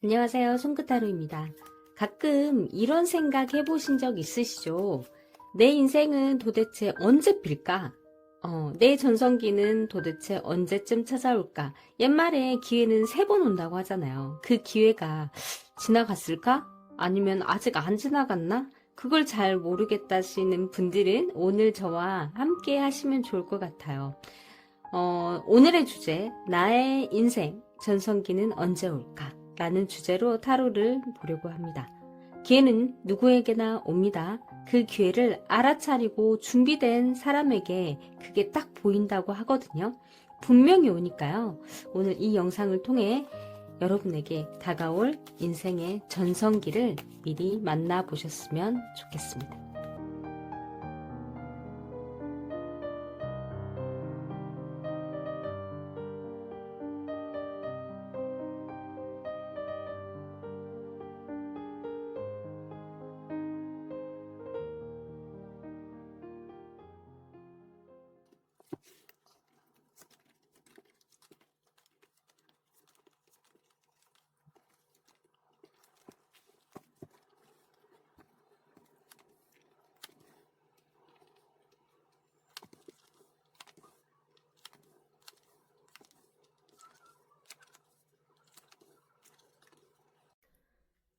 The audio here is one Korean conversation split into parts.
안녕하세요. 송크타로입니다. 가끔 이런 생각 해보신 적 있으시죠? 내 인생은 도대체 언제 필까? 내 전성기는 도대체 언제쯤 찾아올까? 옛말에 기회는 3번 온다고 하잖아요. 그 기회가 지나갔을까? 아니면 아직 안 지나갔나? 그걸 잘 모르겠다시는 분들은 오늘 저와 함께 하시면 좋을 것 같아요. 오늘의 주제, 나의 인생 전성기는 언제 올까? 라는 주제로 타로를 보려고 합니다. 기회는 누구에게나 옵니다. 그 기회를 알아차리고 준비된 사람에게 그게 딱 보인다고 하거든요. 분명히 오니까요. 오늘 이 영상을 통해 여러분에게 다가올 인생의 전성기를 미리 만나보셨으면 좋겠습니다.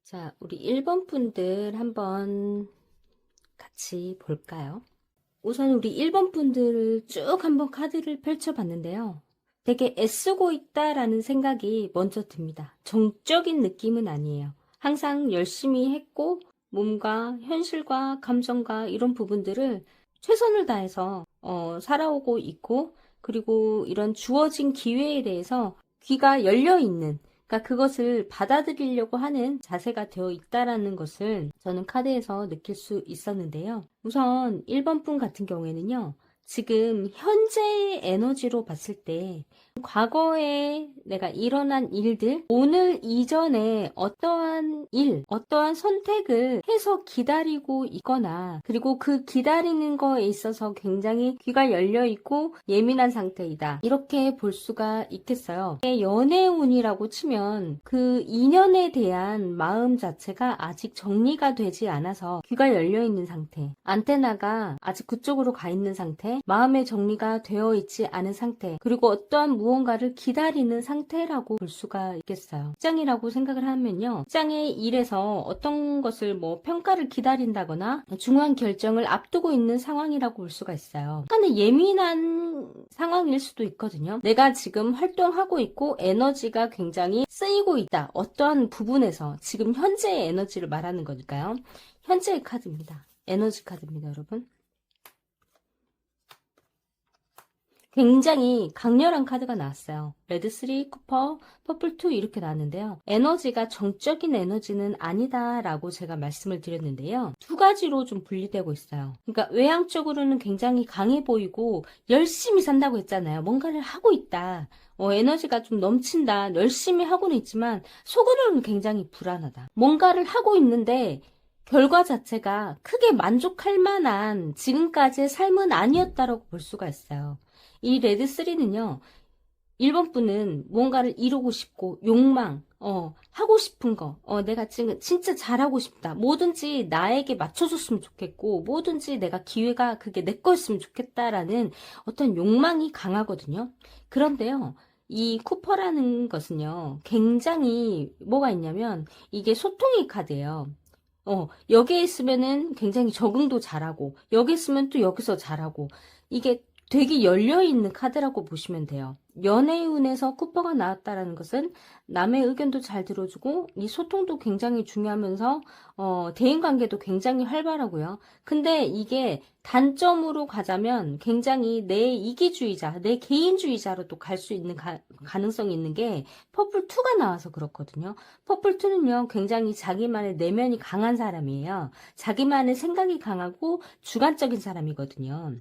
자, 우리 1번 분들 한번 같이 볼까요? 우선 우리 1번 분들을 쭉 한번 카드를 펼쳐봤는데요. 되게 애쓰고 있다라는 생각이 먼저 듭니다. 정적인 느낌은 아니에요. 항상 열심히 했고 몸과 현실과 감정과 이런 부분들을 최선을 다해서 살아오고 있고, 그리고 이런 주어진 기회에 대해서 귀가 열려 있는, 그러니까 그것을 받아들이려고 하는 자세가 되어 있다라는 것을 저는 카드에서 느낄 수 있었는데요. 우선 1번 분 같은 경우에는요, 지금 현재의 에너지로 봤을 때 과거에 내가 일어난 일들, 오늘 이전에 어떠한 일, 어떠한 선택을 해서 기다리고 있거나, 그리고 그 기다리는 거에 있어서 굉장히 귀가 열려 있고 예민한 상태이다, 이렇게 볼 수가 있겠어요. 연애운이라고 치면 그 인연에 대한 마음 자체가 아직 정리가 되지 않아서 귀가 열려 있는 상태, 안테나가 아직 그쪽으로 가 있는 상태, 마음의 정리가 되어 있지 않은 상태, 그리고 어떠한 무언가를 기다리는 상태라고 볼 수가 있겠어요. 직장이라고 생각을 하면요, 직장의 일에서 어떤 것을 평가를 기다린다거나 중요한 결정을 앞두고 있는 상황이라고 볼 수가 있어요. 약간의 예민한 상황일 수도 있거든요. 내가 지금 활동하고 있고 에너지가 굉장히 쓰이고 있다, 어떠한 부분에서 지금 현재의 에너지를 말하는 거니까요. 현재의 카드입니다. 에너지 카드입니다, 여러분. 굉장히 강렬한 카드가 나왔어요. 레드 3, 쿠퍼, 퍼플 2 이렇게 나왔는데요. 에너지가 정적인 에너지는 아니다라고 제가 말씀을 드렸는데요. 두 가지로 좀 분리되고 있어요. 그러니까 외향적으로는 굉장히 강해 보이고 열심히 산다고 했잖아요. 뭔가를 하고 있다. 에너지가 좀 넘친다. 열심히 하고는 있지만 속으로는 굉장히 불안하다. 뭔가를 하고 있는데 결과 자체가 크게 만족할 만한 지금까지의 삶은 아니었다라고 볼 수가 있어요. 이 레드 3는요, 1번 분은 뭔가를 이루고 싶고, 욕망, 하고 싶은 거, 내가 지금 진짜 잘하고 싶다. 뭐든지 나에게 맞춰줬으면 좋겠고, 뭐든지 내가 기회가 그게 내 거였으면 좋겠다라는 어떤 욕망이 강하거든요. 그런데요, 이 쿠퍼라는 것은요, 굉장히 뭐가 있냐면, 이게 소통의 카드예요. 여기에 있으면은 굉장히 적응도 잘하고, 여기 있으면 또 여기서 잘하고, 이게 되게 열려있는 카드라고 보시면 돼요. 연애운에서 쿠퍼가 나왔다라는 것은 남의 의견도 잘 들어주고, 이 소통도 굉장히 중요하면서 대인관계도 굉장히 활발하고요. 근데 이게 단점으로 가자면 굉장히 내 이기주의자, 내 개인주의자로 또 갈 수 있는 가능성이 있는 게 퍼플 2가 나와서 그렇거든요. 퍼플 2는요, 굉장히 자기만의 내면이 강한 사람이에요. 자기만의 생각이 강하고 주관적인 사람이거든요.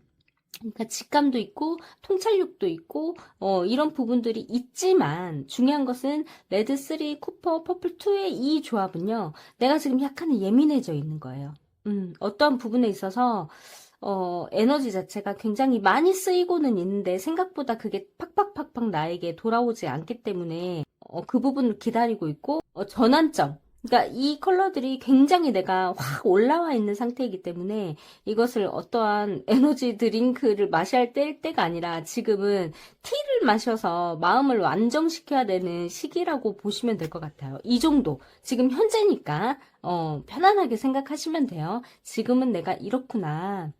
그러니까 직감도 있고 통찰력도 있고 이런 부분들이 있지만, 중요한 것은 레드 3, 쿠퍼, 퍼플 2의 이 조합은요, 내가 지금 약간 예민해져 있는 거예요. 어떠한 부분에 있어서 에너지 자체가 굉장히 많이 쓰이고는 있는데 생각보다 그게 팍팍팍팍 나에게 돌아오지 않기 때문에 그 부분을 기다리고 있고, 전환점. 그러니까 이 컬러들이 굉장히 내가 확 올라와 있는 상태이기 때문에 이것을 어떠한 에너지 드링크를 마셔야 될 때가 아니라 지금은 티를 마셔서 마음을 안정시켜야 되는 시기라고 보시면 될 것 같아요. 이 정도. 지금 현재니까, 편안하게 생각하시면 돼요. 지금은 내가 이렇구나.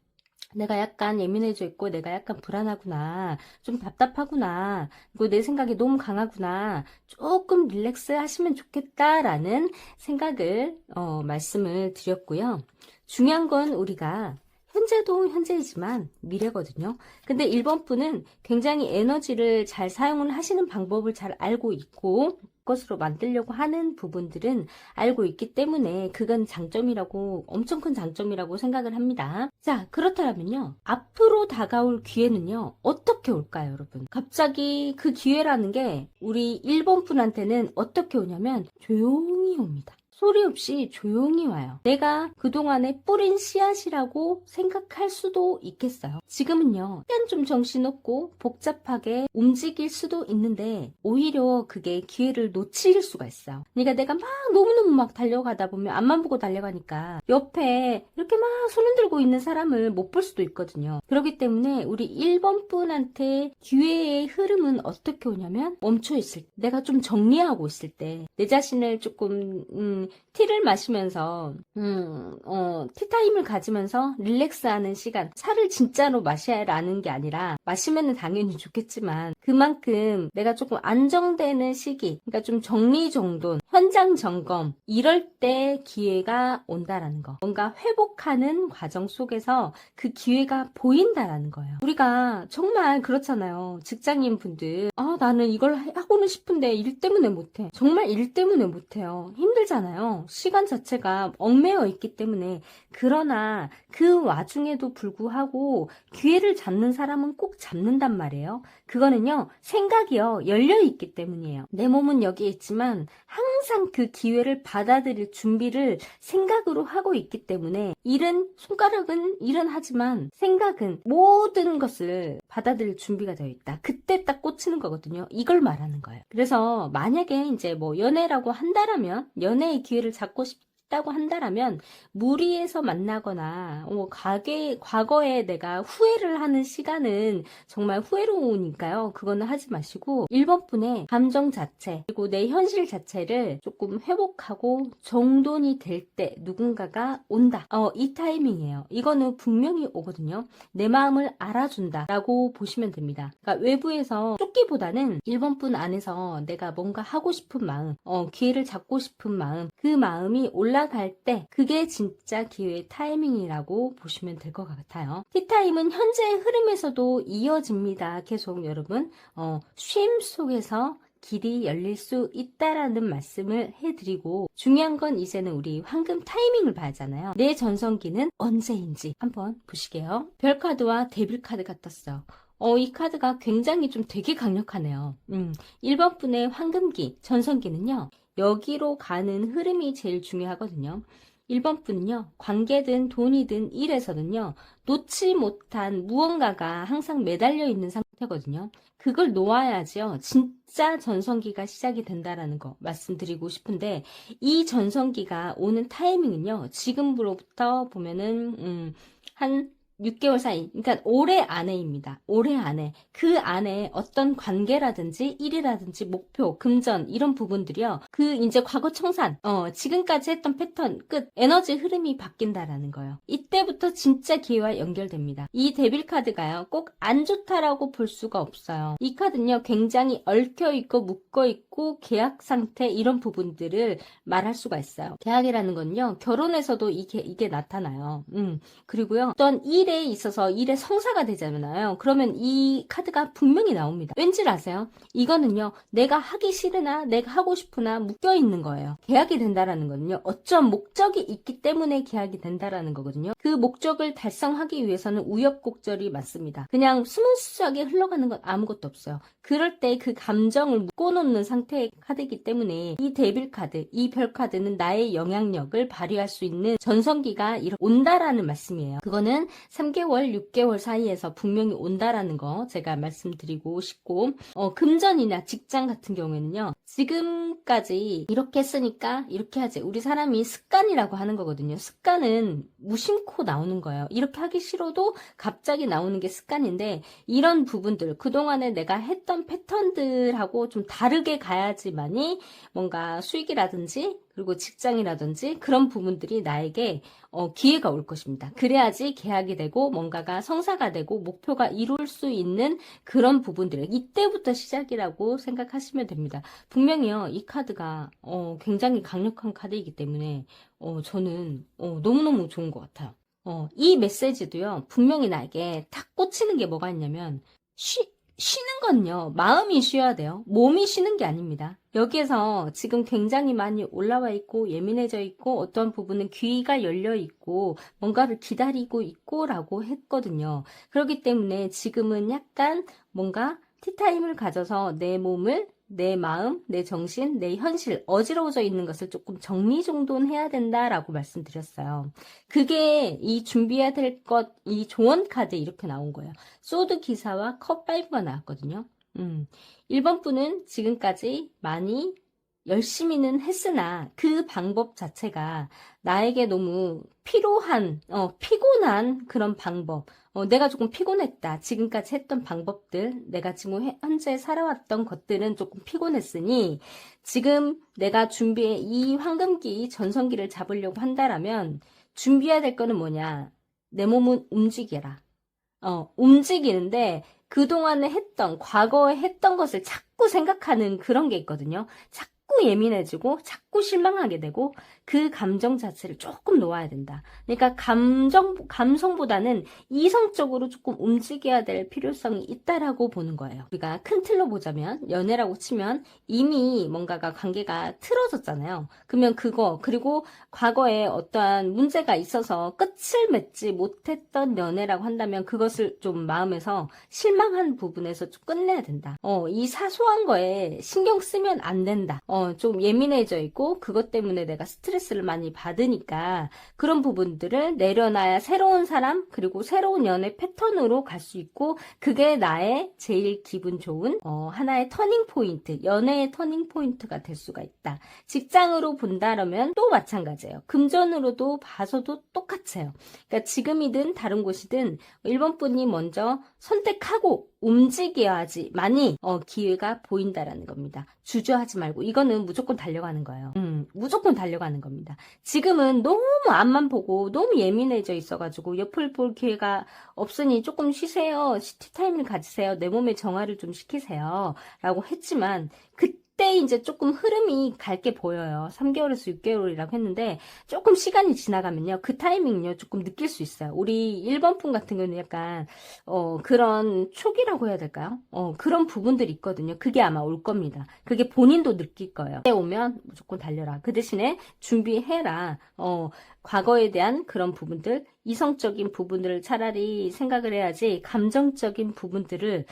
내가 약간 예민해져 있고 내가 약간 불안하구나. 좀 답답하구나. 그리고 내 생각이 너무 강하구나. 조금 릴렉스 하시면 좋겠다라는 생각을 말씀을 드렸고요. 중요한 건 우리가 현재도 현재이지만 미래거든요. 근데 1번 분은 굉장히 에너지를 잘 사용을 하시는 방법을 잘 알고 있고 것으로 만들려고 하는 부분들은 알고 있기 때문에 그건 장점이라고, 엄청 큰 장점이라고 생각을 합니다. 자, 그렇다면요. 앞으로 다가올 기회는요. 어떻게 올까요, 여러분? 갑자기 그 기회라는 게 우리 1번 분한테는 어떻게 오냐면 조용히 옵니다. 소리 없이 조용히 와요. 내가 그동안에 뿌린 씨앗이라고 생각할 수도 있겠어요. 지금은요, 약간 좀 정신없고 복잡하게 움직일 수도 있는데 오히려 그게 기회를 놓칠 수가 있어요. 그러니까 내가 막 너무너무 막 달려가다 보면 앞만 보고 달려가니까 옆에 이렇게 막 손 흔들고 있는 사람을 못 볼 수도 있거든요. 그렇기 때문에 우리 1번 분한테 기회의 흐름은 어떻게 오냐면 멈춰 있을 때, 내가 좀 정리하고 있을 때, 내 자신을 조금 티를 마시면서 티타임을 가지면서 릴렉스하는 시간, 차를 진짜로 마셔라는 게 아니라 마시면은 당연히 좋겠지만 그만큼 내가 조금 안정되는 시기, 그러니까 좀 정리정돈, 현장 점검, 이럴 때 기회가 온다라는 거. 뭔가 회복하는 과정 속에서 그 기회가 보인다라는 거예요. 우리가 정말 그렇잖아요. 직장인 분들, 나는 이걸 하고는 싶은데 일 때문에 못해. 정말 일 때문에 못해요. 힘들잖아요. 시간 자체가 얽매여 있기 때문에. 그러나 그 와중에도 불구하고 기회를 잡는 사람은 꼭 잡는단 말이에요. 그거는요, 생각이요, 열려있기 때문이에요. 내 몸은 여기에 있지만 항상 그 기회를 받아들일 준비를 생각으로 하고 있기 때문에 손가락은 일은 하지만 생각은 모든 것을 받아들일 준비가 되어 있다. 그때 딱 꽂히는 거거든요. 이걸 말하는 거예요. 그래서 만약에 이제 뭐 연애라고 한다라면, 연애의 기회를 잡고 싶다고 한다라면 무리해서 만나거나 과거에 내가 후회를 하는 시간은 정말 후회로우니까요. 그거는 하지 마시고 1번 분의 감정 자체 그리고 내 현실 자체를 조금 회복하고 정돈이 될 때 누군가가 온다. 이 타이밍이에요. 이거는 분명히 오거든요. 내 마음을 알아준다 라고 보시면 됩니다. 그러니까 외부에서 쫓기보다는 1번 분 안에서 내가 뭔가 하고 싶은 마음, 기회를 잡고 싶은 마음, 그 마음이 올라갈 때 그게 진짜 기회의 타이밍이라고 보시면 될 것 같아요. 티타임은 현재의 흐름에서도 이어집니다. 계속 여러분 쉼 속에서 길이 열릴 수 있다라는 말씀을 해드리고 중요한 건 이제는 우리 황금 타이밍을 봐야 하잖아요. 내 전성기는 언제인지 한번 보시게요. 별카드와 데빌카드가 떴어요. 이 카드가 굉장히 좀 되게 강력하네요. 1번 분의 황금기, 전성기는요. 여기로 가는 흐름이 제일 중요하거든요. 1번 분은요. 관계든 돈이든 일에서는요. 놓지 못한 무언가가 항상 매달려 있는 상태거든요. 그걸 놓아야지요. 진짜 전성기가 시작이 된다라는 거 말씀드리고 싶은데 이 전성기가 오는 타이밍은요. 지금으로부터 보면은 한 6개월 사이, 그러니까 올해 안에입니다. 올해 안에. 그 안에 어떤 관계라든지 일이라든지 목표, 금전 이런 부분들이요. 그 이제 과거 청산, 지금까지 했던 패턴 끝, 에너지 흐름이 바뀐다라는 거예요. 이때부터 진짜 기회와 연결됩니다. 이 데빌 카드가요. 꼭 안 좋다라고 볼 수가 없어요. 이 카드는요. 굉장히 얽혀있고 묶어있고 계약 상태 이런 부분들을 말할 수가 있어요. 계약이라는 건요. 결혼에서도 이게 나타나요. 그리고요. 어떤 일에 있어서 일의 성사가 되잖아요. 그러면 이 카드가 분명히 나옵니다. 왠지 아세요? 이거는요. 내가 하기 싫으나 내가 하고 싶으나 묶여있는 거예요. 계약이 된다라는 거는요. 어떤 목적이 있기 때문에 계약이 된다라는 거거든요. 그 목적을 달성하기 위해서는 우여곡절이 많습니다. 그냥 스무스하게 흘러가는 건 아무것도 없어요. 그럴 때 그 감정을 묶어놓는 상태의 카드이기 때문에 이 데빌 카드, 이 별 카드는 나의 영향력을 발휘할 수 있는 전성기가 온다라는 말씀이에요. 그거는 3개월, 6개월 사이에서 분명히 온다라는 거 제가 말씀드리고 싶고, 금전이나 직장 같은 경우에는요, 지금까지 이렇게 했으니까 이렇게 하지. 우리 사람이 습관이라고 하는 거거든요. 습관은 무심코 나오는 거예요. 이렇게 하기 싫어도 갑자기 나오는 게 습관인데, 이런 부분들, 그동안에 내가 했던 패턴들하고 좀 다르게 가야지만이 뭔가 수익이라든지 그리고 직장이라든지 그런 부분들이 나에게 기회가 올 것입니다. 그래야지 계약이 되고 뭔가가 성사가 되고 목표가 이룰 수 있는 그런 부분들, 이때부터 시작이라고 생각하시면 됩니다. 분명히요, 이 카드가 굉장히 강력한 카드이기 때문에 저는 너무너무 좋은 것 같아요. 이 메시지도요, 분명히 나에게 탁 꽂히는 게 뭐가 있냐면, 쉬는 건요, 마음이 쉬어야 돼요. 몸이 쉬는 게 아닙니다. 여기에서 지금 굉장히 많이 올라와 있고 예민해져 있고 어떤 부분은 귀가 열려 있고 뭔가를 기다리고 있고 라고 했거든요. 그렇기 때문에 지금은 약간 뭔가 티타임을 가져서 내 몸을, 내 마음, 내 정신, 내 현실, 어지러워져 있는 것을 조금 정리정돈해야 된다라고 말씀드렸어요. 그게 이 준비해야 될 것, 이 조언 카드에 이렇게 나온 거예요. 소드 기사와 컵 5가 나왔거든요. 1번 분은 지금까지 많이 열심히는 했으나 그 방법 자체가 나에게 너무 피곤한 그런 방법. 내가 조금 피곤했다. 지금까지 했던 방법들, 내가 지금 현재 살아왔던 것들은 조금 피곤했으니 지금 내가 준비해 이 황금기, 전성기를 잡으려고 한다라면 준비해야 될 거는 뭐냐? 내 몸은 움직여라. 움직이는데 그동안에 과거에 했던 것을 자꾸 생각하는 그런 게 있거든요. 자꾸 예민해지고 자꾸 실망하게 되고 그 감정 자체를 조금 놓아야 된다. 그러니까 감성보다는 이성적으로 조금 움직여야 될 필요성이 있다라고 보는 거예요. 우리가 큰 틀로 보자면 연애라고 치면 이미 뭔가가 관계가 틀어졌잖아요. 그러면 그리고 과거에 어떠한 문제가 있어서 끝을 맺지 못했던 연애라고 한다면 그것을 좀 마음에서 실망한 부분에서 좀 끝내야 된다. 이 사소한 거에 신경 쓰면 안 된다. 좀 예민해져 있고 그것 때문에 내가 스트레스를 많이 받으니까 그런 부분들을 내려놔야 새로운 사람 그리고 새로운 연애 패턴으로 갈 수 있고 그게 나의 제일 기분 좋은 하나의 터닝 포인트, 연애의 터닝 포인트가 될 수가 있다. 직장으로 본다라면 또 마찬가지예요. 금전으로도 봐서도 똑같아요. 그러니까 지금이든 다른 곳이든 1번 분이 먼저 선택하고 움직여야지 많이 기회가 보인다라는 겁니다. 주저하지 말고 이거는 무조건 달려가는 거예요. 무조건 달려가는 겁니다. 지금은 너무 앞만 보고 너무 예민해져 있어가지고 옆을 볼 기회가 없으니 조금 쉬세요. 티타임을 가지세요. 내 몸의 정화를 좀 시키세요. 라고 했지만 그때 이제 조금 흐름이 갈게 보여요. 3개월에서 6개월이라고 했는데 조금 시간이 지나가면요. 그 타이밍요. 조금 느낄 수 있어요. 우리 1번 분 같은 경우는 약간 그런 촉이라고 해야 될까요? 그런 부분들이 있거든요. 그게 아마 올 겁니다. 그게 본인도 느낄 거예요. 그때 오면 무조건 달려라. 그 대신에 준비해라. 과거에 대한 그런 부분들, 이성적인 부분들을 차라리 생각을 해야지 감정적인 부분들을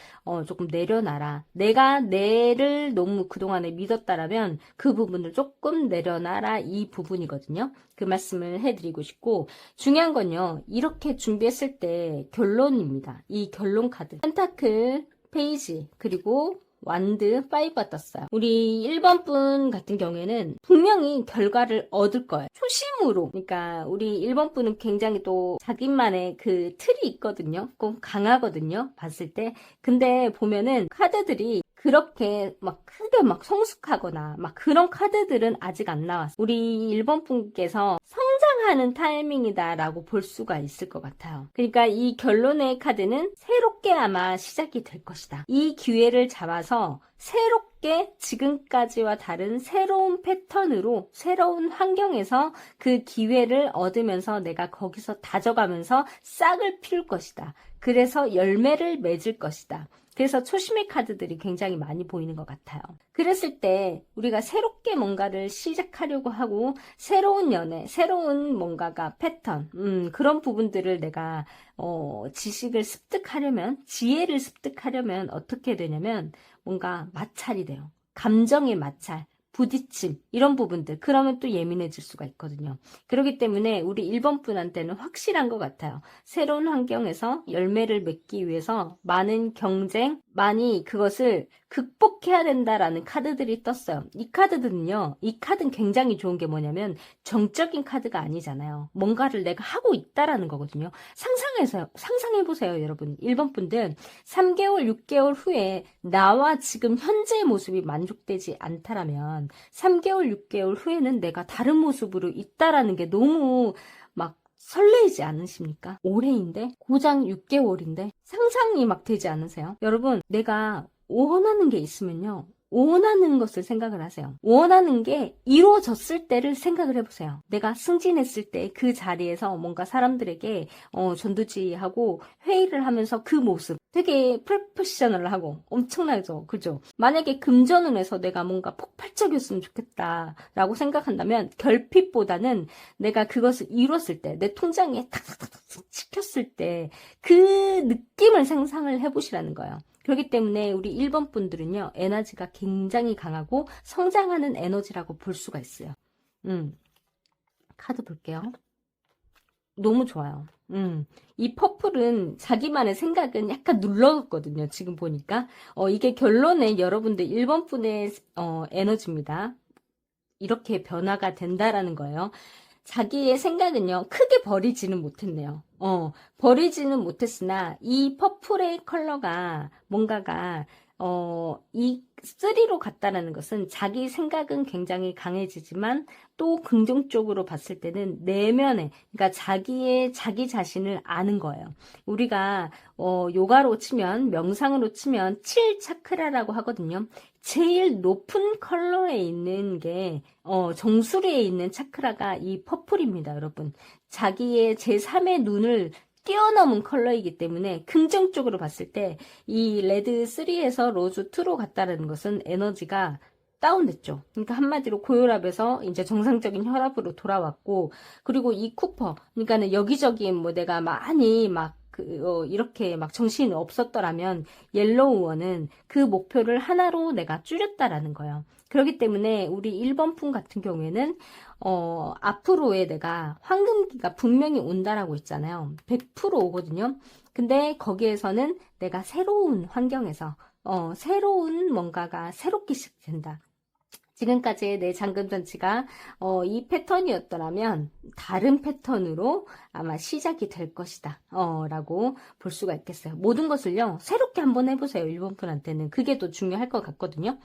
조금 내려놔라. 내가 내를 너무 그동안에 믿었다라면 그 부분을 조금 내려놔라 이 부분이거든요. 그 말씀을 해드리고 싶고 중요한 건요. 이렇게 준비했을 때 결론입니다. 이 결론 카드. 펜타클 페이지 그리고 완드 5가 떴어요. 우리 1번 분 같은 경우에는 분명히 결과를 얻을 거예요. 초심으로. 그러니까 우리 1번 분은 굉장히 또 자기만의 그 틀이 있거든요. 꼭 강하거든요. 봤을 때. 근데 보면은 카드들이 그렇게 막 크게 막 성숙하거나 막 그런 카드들은 아직 안 나왔어요. 우리 1번 분께서 성장하는 타이밍이다라고 볼 수가 있을 것 같아요. 그러니까 이 결론의 카드는 새롭게 아마 시작이 될 것이다. 이 기회를 잡아서 새롭게 지금까지와 다른 새로운 패턴으로 새로운 환경에서 그 기회를 얻으면서 내가 거기서 다져가면서 싹을 피울 것이다. 그래서 열매를 맺을 것이다. 그래서 초심의 카드들이 굉장히 많이 보이는 것 같아요. 그랬을 때 우리가 새롭게 뭔가를 시작하려고 하고 새로운 연애, 새로운 뭔가가 패턴, 그런 부분들을 내가 지식을 습득하려면, 지혜를 습득하려면 어떻게 되냐면 뭔가 마찰이 돼요. 감정의 마찰. 부딪힘 이런 부분들 그러면 또 예민해질 수가 있거든요. 그렇기 때문에 우리 1번 분한테는 확실한 것 같아요. 새로운 환경에서 열매를 맺기 위해서 많은 경쟁, 많이 그것을 극복해야 된다라는 카드들이 떴어요. 이 카드들은요, 이 카드는 굉장히 좋은 게 뭐냐면 정적인 카드가 아니잖아요. 뭔가를 내가 하고 있다라는 거거든요. 상상해보세요, 여러분. 1번 분들 3개월, 6개월 후에 나와 지금 현재의 모습이 만족되지 않다라면 3개월, 6개월 후에는 내가 다른 모습으로 있다라는 게 너무 막 설레이지 않으십니까? 올해인데? 고작 6개월인데? 상상이 막 되지 않으세요? 여러분, 내가 원하는 게 있으면요. 원하는 것을 생각을 하세요. 원하는 게 이루어졌을 때를 생각을 해보세요. 내가 승진했을 때 그 자리에서 뭔가 사람들에게 전두지하고 회의를 하면서 그 모습 되게 프로페셔널하고 엄청나죠. 그죠? 만약에 금전운에서 내가 뭔가 폭발적이었으면 좋겠다라고 생각한다면 결핍보다는 내가 그것을 이뤘을 때 내 통장에 탁탁탁탁 찍혔을 때 그 느낌을 상상을 해보시라는 거예요. 그렇기 때문에 우리 1번 분들은요, 에너지가 굉장히 강하고 성장하는 에너지라고 볼 수가 있어요. 카드 볼게요. 너무 좋아요. 이 퍼플은 자기만의 생각은 약간 눌렀거든요. 지금 보니까. 이게 결론에 여러분들 1번 분의 에너지입니다. 이렇게 변화가 된다라는 거예요. 자기의 생각은요, 크게 버리지는 못했네요. 버리지는 못했으나, 이 퍼플의 컬러가, 뭔가가, 이 3로 갔다라는 것은 자기 생각은 굉장히 강해지지만, 또 긍정적으로 봤을 때는 내면에, 그러니까 자기 자신을 아는 거예요. 우리가, 요가로 치면, 명상으로 치면, 7차크라라고 하거든요. 제일 높은 컬러에 있는 게 정수리에 있는 차크라가 이 퍼플입니다, 여러분. 자기의 제3의 눈을 뛰어넘은 컬러이기 때문에 긍정적으로 봤을 때 이 레드 3에서 로즈 2로 갔다는 것은 에너지가 다운됐죠. 그러니까 한마디로 고혈압에서 이제 정상적인 혈압으로 돌아왔고, 그리고 이 쿠퍼, 그러니까는 여기저기 뭐 내가 많이 막 이렇게 막 정신이 없었더라면 옐로우원은 그 목표를 하나로 내가 줄였다라는 거예요. 그렇기 때문에 우리 1번 품 같은 경우에는 앞으로의 내가 황금기가 분명히 온다라고 했잖아요. 100% 오거든요. 근데 거기에서는 내가 새로운 환경에서 새로운 뭔가가 새롭게 시작된다. 지금까지의 내 잠금장치가 이 패턴이었더라면 다른 패턴으로 아마 시작이 될 것이다 라고 볼 수가 있겠어요. 모든 것을요 새롭게 한번 해보세요. 1번 분한테는 그게 더 중요할 것 같거든요.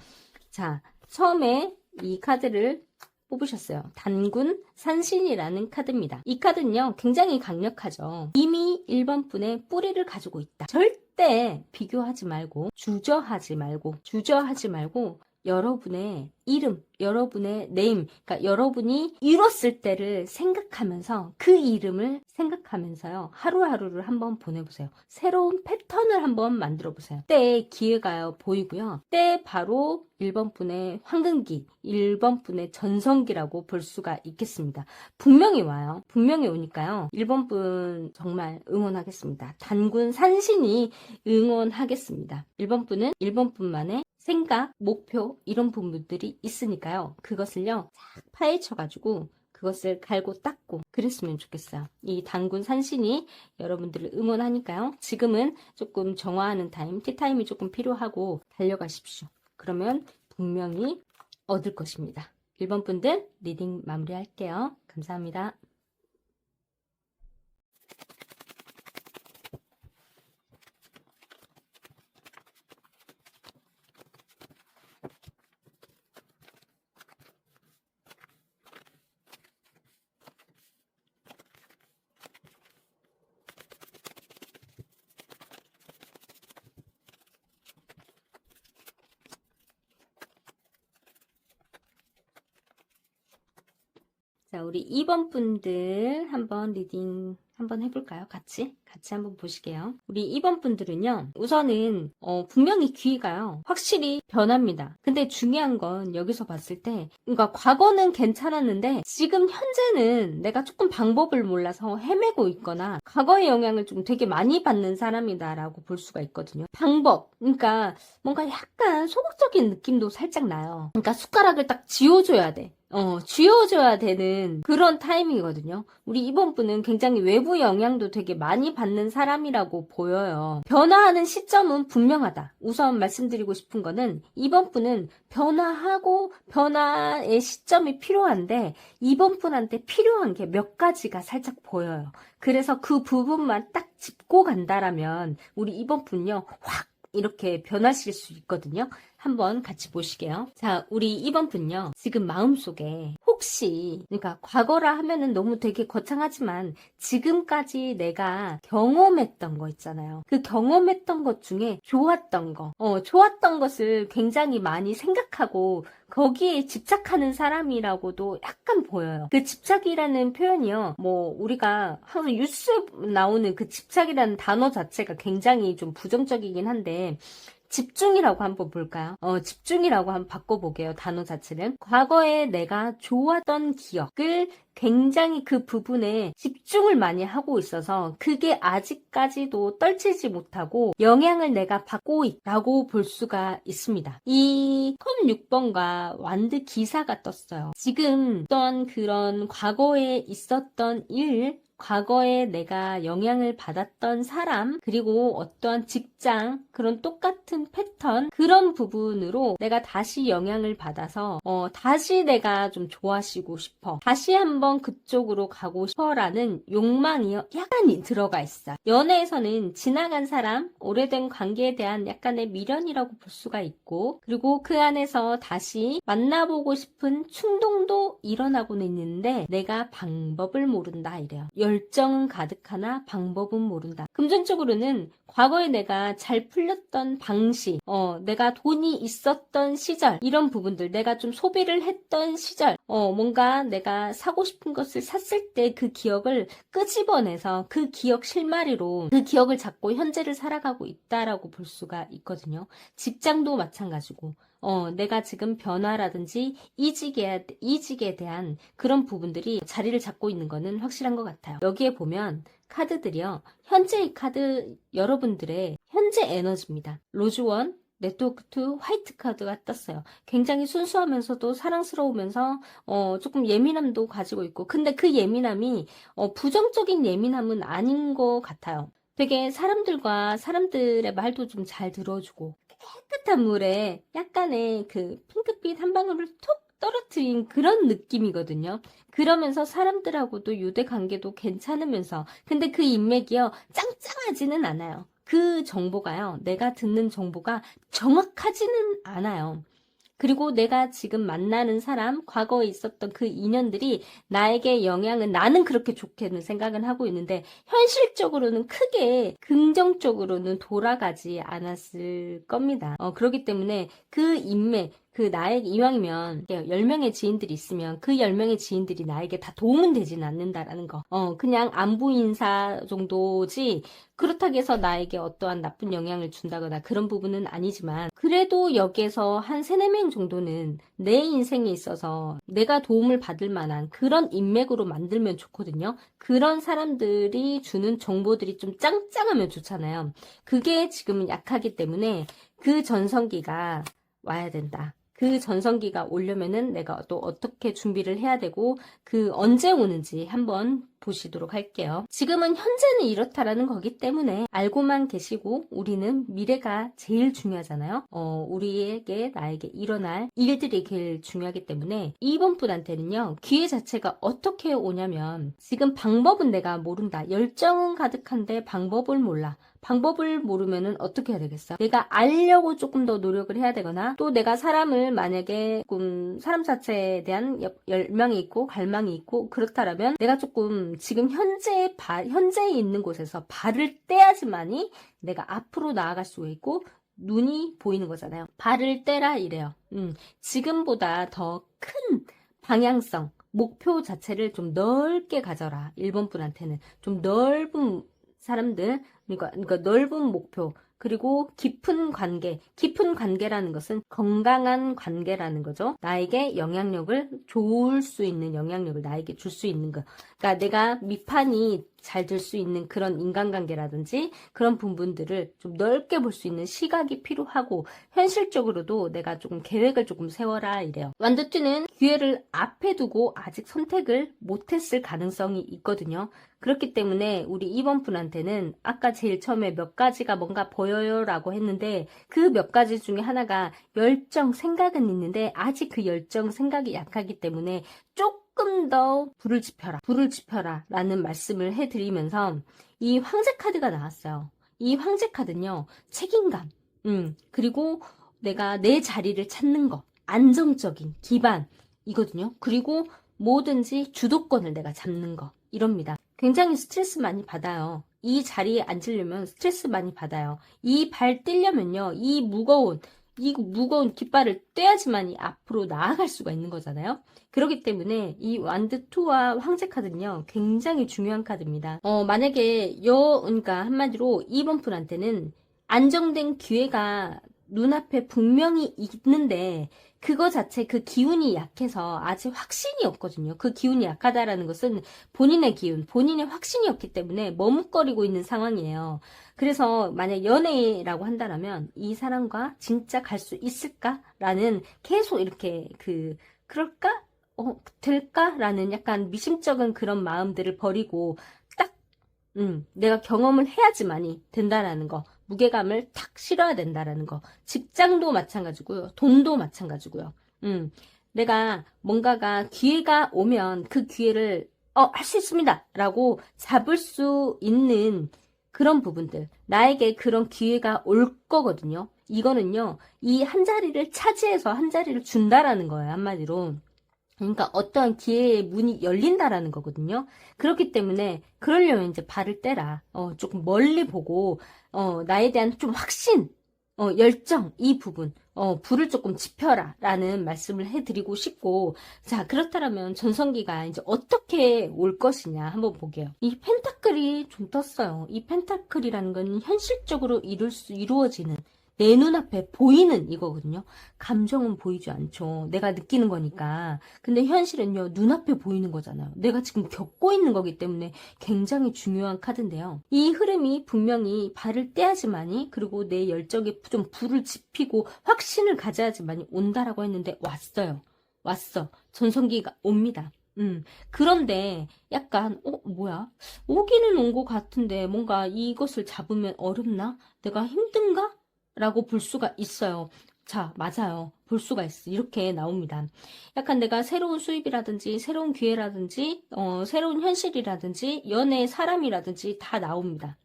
자, 처음에 이 카드를 뽑으셨어요. 단군 산신이라는 카드입니다. 이 카드는요 굉장히 강력하죠. 이미 1번 분의 뿌리를 가지고 있다. 절대 비교하지 말고 주저하지 말고 여러분의 이름, 여러분의 네임, 그러니까 여러분이 이뤘을 때를 생각하면서 그 이름을 생각하면서요. 하루하루를 한번 보내보세요. 새로운 패턴을 한번 만들어보세요. 때의 기회가 보이고요. 때 바로 1번 분의 황금기, 1번 분의 전성기라고 볼 수가 있겠습니다. 분명히 와요. 분명히 오니까요. 1번 분 정말 응원하겠습니다. 단군 산신이 응원하겠습니다. 1번 분은 1번 분만의 생각, 목표 이런 부분들이 있으니까요. 그것을요 쫙 파헤쳐가지고 그것을 갈고 닦고 그랬으면 좋겠어요. 이 단군 산신이 여러분들을 응원하니까요. 지금은 조금 정화하는 타임, 티타임이 조금 필요하고 달려가십시오. 그러면 분명히 얻을 것입니다. 1번 분들 리딩 마무리할게요. 감사합니다. 자, 우리 2번 분들 한번 리딩 한번 해볼까요? 같이 같이 한번 보시게요. 우리 2번 분들은요, 우선은 분명히 귀가요 확실히 변합니다. 근데 중요한 건 여기서 봤을 때, 그러니까 과거는 괜찮았는데 지금 현재는 내가 조금 방법을 몰라서 헤매고 있거나 과거의 영향을 좀 되게 많이 받는 사람이다라고 볼 수가 있거든요. 방법, 그러니까 뭔가 약간 소극적인 느낌도 살짝 나요. 그러니까 숟가락을 딱 쥐어줘야 돼. 쥐어줘야 되는 그런 타이밍이거든요. 우리 이번 분은 굉장히 외부 영향도 되게 많이 받는 사람이라고 보여요. 변화하는 시점은 분명하다. 우선 말씀드리고 싶은 거는 이번 분은 변화하고 변화의 시점이 필요한데 이번 분한테 필요한 게 몇 가지가 살짝 보여요. 그래서 그 부분만 딱 짚고 간다라면 우리 이번 분요 확 이렇게 변하실 수 있거든요. 한번 같이 보시게요. 자, 우리 2번 분요. 지금 마음속에 혹시, 그러니까 과거라 하면은 너무 되게 거창하지만 지금까지 내가 경험했던 거 있잖아요. 그 경험했던 것 중에 좋았던 거, 좋았던 것을 굉장히 많이 생각하고 거기에 집착하는 사람이라고도 약간 보여요. 그 집착이라는 표현이요. 뭐 우리가 항상 뉴스 나오는 그 집착이라는 단어 자체가 굉장히 좀 부정적이긴 한데 집중이라고 한번 볼까요? 집중이라고 한번 바꿔보게요. 단어 자체는. 과거에 내가 좋았던 기억을 굉장히 그 부분에 집중을 많이 하고 있어서 그게 아직까지도 떨치지 못하고 영향을 내가 받고 있다고 볼 수가 있습니다. 이 6번과 완드 기사가 떴어요. 지금 어떤 그런 과거에 있었던 일, 과거에 내가 영향을 받았던 사람, 그리고 어떠한 직장, 그런 똑같은 패턴, 그런 부분으로 내가 다시 영향을 받아서, 다시 내가 좀 좋아지고 싶어. 다시 한번 그쪽으로 가고 싶어 라는 욕망이 약간 들어가 있어요. 연애에서는 지나간 사람, 오래된 관계에 대한 약간의 미련이라고 볼 수가 있고, 그리고 그 안에서 다시 만나보고 싶은 충동도 일어나고는 있는데, 내가 방법을 모른다 이래요. 열정은 가득하나 방법은 모른다. 금전적으로는 과거에 내가 잘 풀렸던 방식, 내가 돈이 있었던 시절, 이런 부분들, 내가 좀 소비를 했던 시절, 뭔가 내가 사고 싶은 것을 샀을 때 그 기억을 끄집어내서 그 기억 실마리로 그 기억을 잡고 현재를 살아가고 있다라고 볼 수가 있거든요. 직장도 마찬가지고. 내가 지금 변화라든지 이직에 대한 그런 부분들이 자리를 잡고 있는 거는 확실한 것 같아요. 여기에 보면 카드들이요. 현재의 카드 여러분들의 현재 에너지입니다. 로즈1, 네트워크2, 화이트 카드가 떴어요. 굉장히 순수하면서도 사랑스러우면서 조금 예민함도 가지고 있고 근데 그 예민함이 부정적인 예민함은 아닌 것 같아요. 되게 사람들의 말도 좀 잘 들어주고 깨끗한 물에 약간의 그 핑크빛 한 방울을 톡 떨어뜨린 그런 느낌이거든요. 그러면서 사람들하고도 유대 관계도 괜찮으면서 근데 그 인맥이요 짱짱하지는 않아요. 그 정보가요 내가 듣는 정보가 정확하지는 않아요. 그리고 내가 지금 만나는 사람, 과거에 있었던 그 인연들이 나에게 영향은 나는 그렇게 좋게는 생각은 하고 있는데 현실적으로는 크게 긍정적으로는 돌아가지 않았을 겁니다. 그렇기 때문에 그 인맥, 그 나에게 이왕이면 10명의 지인들이 있으면 그 10명의 지인들이 나에게 다 도움은 되진 않는다라는 거. 그냥 안부 인사 정도지 그렇다고 해서 나에게 어떠한 나쁜 영향을 준다거나 그런 부분은 아니지만 그래도 여기에서 한 3, 4명 정도는 내 인생에 있어서 내가 도움을 받을 만한 그런 인맥으로 만들면 좋거든요. 그런 사람들이 주는 정보들이 좀 짱짱하면 좋잖아요. 그게 지금은 약하기 때문에 그 전성기가 와야 된다. 그 전성기가 오려면은 내가 또 어떻게 준비를 해야 되고 그 언제 오는지 한번 보시도록 할게요. 지금은 현재는 이렇다라는 거기 때문에 알고만 계시고 우리는 미래가 제일 중요하잖아요. 우리에게 나에게 일어날 일들이 제일 중요하기 때문에 2번 분한테는요. 기회 자체가 어떻게 오냐면 지금 방법은 내가 모른다. 열정은 가득한데 방법을 몰라. 방법을 모르면은 어떻게 해야 되겠어? 내가 알려고 조금 더 노력을 해야 되거나 또 내가 사람을 만약에 조금 사람 자체에 대한 열망이 있고 갈망이 있고 그렇다라면 내가 조금 지금 현재에 있는 곳에서 발을 떼야지만이 내가 앞으로 나아갈 수 있고 눈이 보이는 거잖아요. 발을 떼라 이래요. 지금보다 더 큰 방향성, 목표 자체를 좀 넓게 가져라. 1번 분한테는 좀 넓은 사람들, 그러니까 넓은 목표, 그리고 깊은 관계. 깊은 관계라는 것은 건강한 관계라는 거죠. 나에게 영향력을 줄 수 있는 영향력을 나에게 줄 수 있는 거. 그러니까 내가 밑판이 잘 될 수 있는 그런 인간관계라든지 그런 부분들을 좀 넓게 볼 수 있는 시각이 필요하고, 현실적으로도 내가 조금 계획을 조금 세워라 이래요. 완두띠는 기회를 앞에 두고 아직 선택을 못했을 가능성이 있거든요. 그렇기 때문에 우리 2번 분한테는 아까 제일 처음에 몇 가지가 뭔가 보여요 라고 했는데, 그 몇 가지 중에 하나가 열정, 생각은 있는데 아직 그 열정, 생각이 약하기 때문에 조금 더 불을 지펴라 라는 말씀을 해드리면서, 이 황제 카드가 나왔어요. 이 황제 카드는요, 책임감, 그리고 내가 내 자리를 찾는 거, 안정적인 기반 이거든요. 그리고 뭐든지 주도권을 내가 잡는 거, 이럽니다. 굉장히 스트레스 많이 받아요. 이 자리에 앉으려면 스트레스 많이 받아요. 이 발 떼려면요, 이 무거운 깃발을 떼야지만이 앞으로 나아갈 수가 있는 거잖아요. 그렇기 때문에 이 완드2와 황제 카드는요, 굉장히 중요한 카드입니다. 만약에 그러니까 한마디로 2번 분한테는 안정된 기회가 눈앞에 분명히 있는데, 그거 자체 그 기운이 약해서 아직 확신이 없거든요. 그 기운이 약하다라는 것은 본인의 기운, 본인의 확신이 없기 때문에 머뭇거리고 있는 상황이에요. 그래서 만약 연애라고 한다면 이 사람과 진짜 갈 수 있을까라는, 계속 이렇게 그럴까? 될까? 라는 약간 미심쩍은 그런 마음들을 버리고 딱 내가 경험을 해야지만이 된다라는 거, 무게감을 탁 실어야 된다라는 거. 직장도 마찬가지고요, 돈도 마찬가지고요. 내가 뭔가가 기회가 오면 그 기회를 할 수 있습니다 라고 잡을 수 있는 그런 부분들, 나에게 그런 기회가 올 거거든요. 이거는요, 이 한 자리를 차지해서 한 자리를 준다라는 거예요, 한마디로. 그러니까 어떠한 기회의 문이 열린다라는 거거든요. 그렇기 때문에 그러려면 이제 발을 떼라. 조금 멀리 보고, 나에 대한 좀 확신, 열정, 이 부분, 불을 조금 지펴라 라는 말씀을 해드리고 싶고, 자, 그렇다면 전성기가 이제 어떻게 올 것이냐 한번 보게요. 이 펜타클이 좀 떴어요. 이 펜타클이라는 건 현실적으로 이루어지는, 내 눈앞에 보이는 이거거든요. 감정은 보이지 않죠. 내가 느끼는 거니까. 근데 현실은요, 눈앞에 보이는 거잖아요. 내가 지금 겪고 있는 거기 때문에 굉장히 중요한 카드인데요. 이 흐름이 분명히 발을 떼야지만이, 그리고 내 열정에 좀 불을 지피고 확신을 가져야지만이 온다라고 했는데, 왔어. 전성기가 옵니다. 그런데 약간 뭐야? 오기는 온 것 같은데 뭔가 이것을 잡으면 어렵나? 내가 힘든가? 라고 볼 수가 있어요. 자, 맞아요. 볼 수가 있어. 이렇게 나옵니다. 약간 내가 새로운 수입이라든지 새로운 기회라든지 새로운 현실이라든지 연애 사람이라든지 다 나옵니다.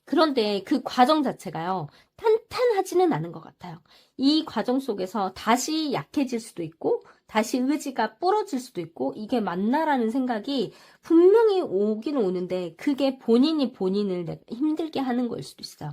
그런데 그 과정 자체가요, 탄탄하지는 않은 것 같아요. 이 과정 속에서 다시 약해질 수도 있고, 다시 의지가 부러질 수도 있고, 이게 맞나라는 생각이 분명히 오긴 오는데, 그게 본인이 본인을 힘들게 하는 거일 수도 있어요.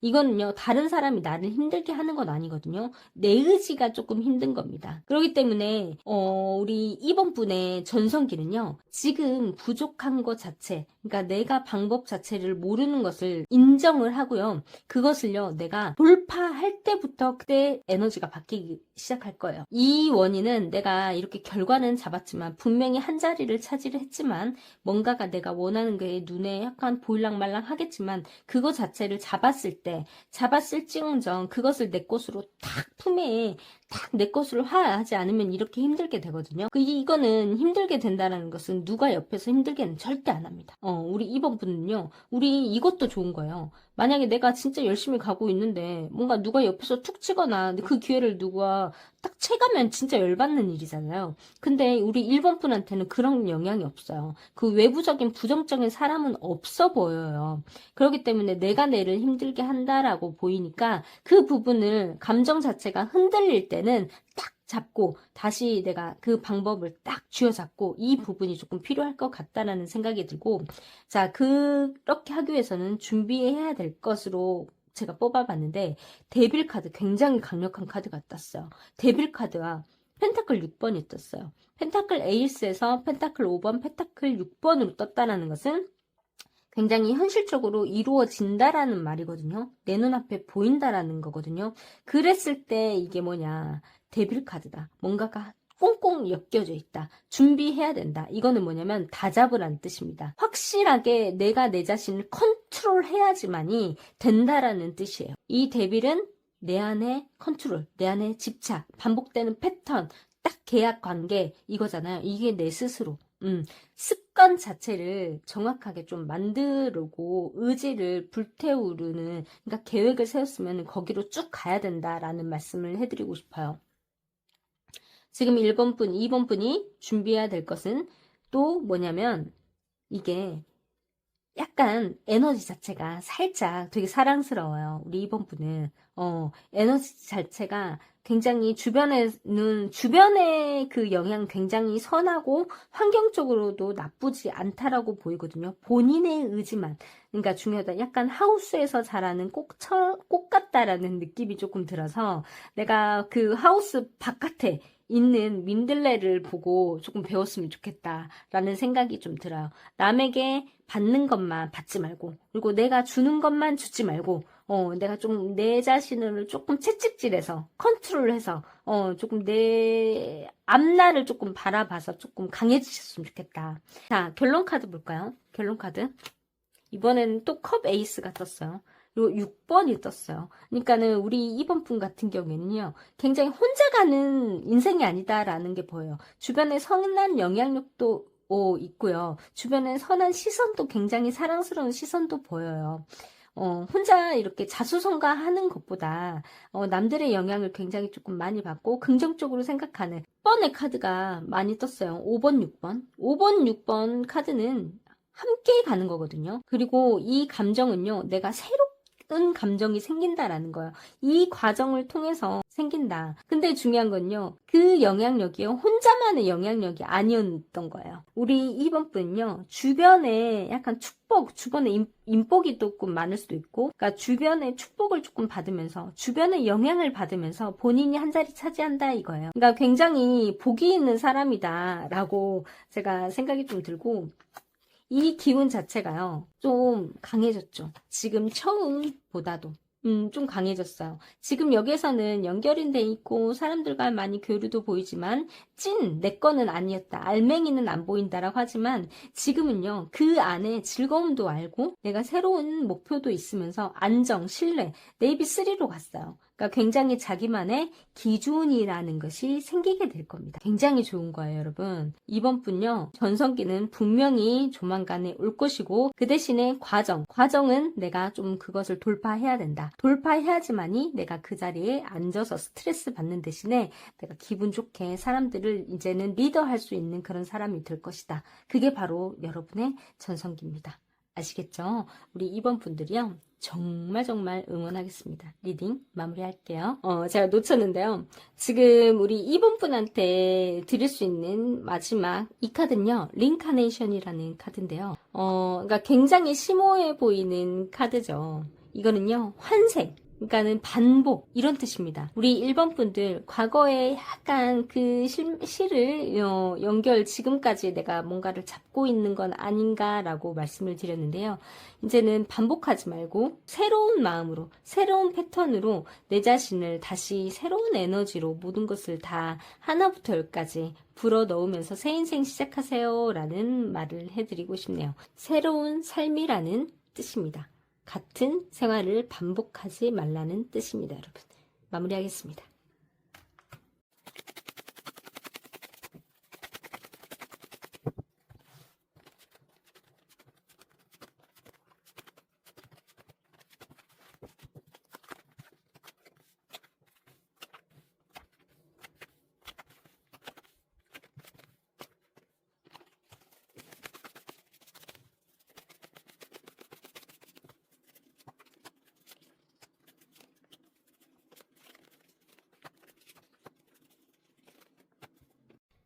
이거는요, 다른 사람이 나를 힘들게 하는 건 아니거든요. 내 의지가 조금 힘든 겁니다. 그렇기 때문에, 우리 2번 분의 전성기는요, 지금 부족한 것 자체, 그러니까 내가 방법 자체를 모르는 것을 인정을 하고요. 그것을요, 내가 돌파할 때부터 그때 에너지가 바뀌기 시작할 거예요. 이 원인은 내가 이렇게 결과는 잡았지만, 분명히 한 자리를 차지를 했지만, 뭔가가 내가 원하는 게 눈에 약간 보일랑말랑 하겠지만, 그거 자체를 잡았을지언정 그것을 내 것으로 탁 품에 딱 내 것으로 하지 않으면 이렇게 힘들게 되거든요. 이거는 힘들게 된다는 것은 누가 옆에서 힘들게는 절대 안 합니다. 우리 2번 분은요, 우리 이것도 좋은 거예요. 만약에 내가 진짜 열심히 가고 있는데 뭔가 누가 옆에서 툭 치거나 그 기회를 누가 딱 채가면 진짜 열받는 일이잖아요. 근데 우리 1번 분한테는 그런 영향이 없어요. 그 외부적인 부정적인 사람은 없어 보여요. 그렇기 때문에 내가 내를 힘들게 한다라고 보이니까 그 부분을, 감정 자체가 흔들릴 때는 딱 잡고 다시 내가 그 방법을 딱 쥐어잡고, 이 부분이 조금 필요할 것 같다라는 생각이 들고, 자, 그렇게 하기 위해서는 준비해야 될 것으로 제가 뽑아봤는데, 데빌 카드, 굉장히 강력한 카드가 떴어요. 데빌 카드와 펜타클 6번이 떴어요. 펜타클 에이스에서 펜타클 5번, 펜타클 6번으로 떴다는 것은 굉장히 현실적으로 이루어진다라는 말이거든요. 내 눈앞에 보인다라는 거거든요. 그랬을 때 이게 뭐냐, 데빌 카드다. 뭔가가 꽁꽁 엮여져 있다. 준비해야 된다. 이거는 뭐냐면 다잡으라는 뜻입니다. 확실하게 내가 내 자신을 컨트롤해야지만이 된다라는 뜻이에요. 이 데빌은 내 안에 컨트롤, 내 안에 집착, 반복되는 패턴, 딱 계약 관계 이거잖아요. 이게 내 스스로. 습관 자체를 정확하게 좀 만들고 의지를 불태우는, 그러니까 계획을 세웠으면 거기로 쭉 가야 된다라는 말씀을 해드리고 싶어요. 지금 1번 분, 2번 분이 준비해야 될 것은 또 뭐냐면 이게 약간 에너지 자체가 살짝 되게 사랑스러워요. 우리 2번 분은 에너지 자체가 굉장히 주변의 그 영향 굉장히 선하고 환경적으로도 나쁘지 않다라고 보이거든요. 본인의 의지만. 그러니까 중요하다. 약간 하우스에서 자라는 꽃 같다라는 느낌이 조금 들어서 내가 그 하우스 바깥에 있는 민들레를 보고 조금 배웠으면 좋겠다라는 생각이 좀 들어요. 남에게 받는 것만 받지 말고, 그리고 내가 주는 것만 주지 말고, 내가 좀 내 자신을 조금 채찍질해서 컨트롤해서 조금 내 앞날을 조금 바라봐서 조금 강해지셨으면 좋겠다. 자, 결론 카드 볼까요? 결론 카드. 이번에는 또 컵 에이스가 떴어요. 그리고 6번이 떴어요. 그러니까는 우리 2번 분 같은 경우에는요, 굉장히 혼자 가는 인생이 아니다라는 게 보여요. 주변에 선한 영향력도 있고요. 주변에 선한 시선도, 굉장히 사랑스러운 시선도 보여요. 혼자 이렇게 자수성가하는 것보다 남들의 영향을 굉장히 조금 많이 받고 긍정적으로 생각하는 6번의 카드가 많이 떴어요. 5번, 6번. 5번, 6번 카드는 함께 가는 거거든요. 그리고 이 감정은요, 내가 새롭은 감정이 생긴다라는 거예요. 이 과정을 통해서 생긴다. 근데 중요한 건요, 그 영향력이요, 혼자만의 영향력이 아니었던 거예요. 우리 2번 분은요, 주변에 약간 축복, 주변에 인복이 조금 많을 수도 있고, 그러니까 주변에 축복을 조금 받으면서, 주변의 영향을 받으면서 본인이 한 자리 차지한다 이거예요. 그러니까 굉장히 복이 있는 사람이다라고 제가 생각이 좀 들고, 이 기운 자체가요, 좀 강해졌죠. 지금 처음보다도. 좀 강해졌어요. 지금 여기에서는 연결이 돼 있고 사람들과 많이 교류도 보이지만 내 거는 아니었다. 알맹이는 안 보인다라고 하지만 지금은요, 그 안에 즐거움도 알고 내가 새로운 목표도 있으면서 안정, 신뢰, 네이비 3로 갔어요. 그러니까 굉장히 자기만의 기준이라는 것이 생기게 될 겁니다. 굉장히 좋은 거예요, 여러분. 이번 분요, 전성기는 분명히 조만간에 올 것이고 그 대신에 과정은 내가 좀 그것을 돌파해야 된다. 돌파해야지만이 내가 그 자리에 앉아서 스트레스 받는 대신에 내가 기분 좋게 사람들을 이제는 리더할 수 있는 그런 사람이 될 것이다. 그게 바로 여러분의 전성기입니다. 아시겠죠? 우리 이번 분들이요, 정말 응원하겠습니다. 리딩 마무리할게요. 제가 놓쳤는데요. 지금 우리 2번 분한테 드릴 수 있는 마지막 이 카드는요, 링카네이션이라는 카드인데요. 그러니까 굉장히 심오해 보이는 카드죠. 이거는요, 환생. 그러니까는 반복 이런 뜻입니다. 우리 1번 분들 과거에 약간 그 실을 연결, 지금까지 내가 뭔가를 잡고 있는 건 아닌가라고 말씀을 드렸는데요. 이제는 반복하지 말고 새로운 마음으로, 새로운 패턴으로 내 자신을 다시 새로운 에너지로 모든 것을 다 하나부터 열까지 불어 넣으면서 새 인생 시작하세요 라는 말을 해드리고 싶네요. 새로운 삶이라는 뜻입니다. 같은 생활을 반복하지 말라는 뜻입니다, 여러분. 마무리하겠습니다.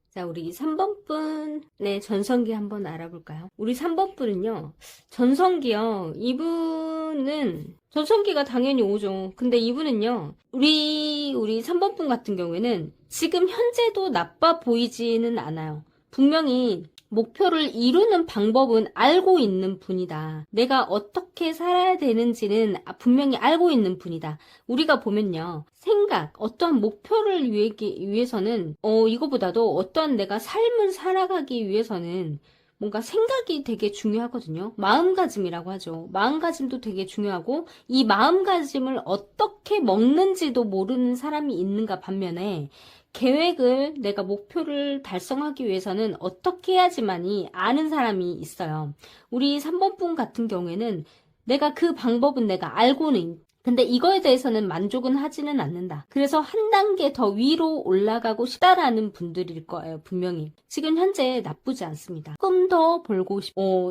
자, 우리 3번 분의 전성기 한번 알아볼까요? 우리 3번 분은요, 전성기요, 이분은 전성기가 당연히 오죠. 근데 이분은요, 우리 3번 분 같은 경우에는 지금 현재도 나빠 보이지는 않아요. 분명히 목표를 이루는 방법은 알고 있는 분이다. 내가 어떻게 살아야 되는지는 분명히 알고 있는 분이다. 우리가 보면요. 생각, 어떠한 목표를 위해서는, 이거보다도 어떠한 내가 삶을 살아가기 위해서는 뭔가 생각이 되게 중요하거든요. 마음가짐이라고 하죠. 마음가짐도 되게 중요하고, 이 마음가짐을 어떻게 먹는지도 모르는 사람이 있는가 반면에, 계획을 내가 목표를 달성하기 위해서는 어떻게 해야지만이 아는 사람이 있어요. 우리 3번 분 같은 경우에는 내가 그 방법은 내가 알고는 근데 이거에 대해서는 만족은 하지는 않는다. 그래서 한 단계 더 위로 올라가고 싶다라는 분들일 거예요. 분명히. 지금 현재 나쁘지 않습니다. 조금 더 벌고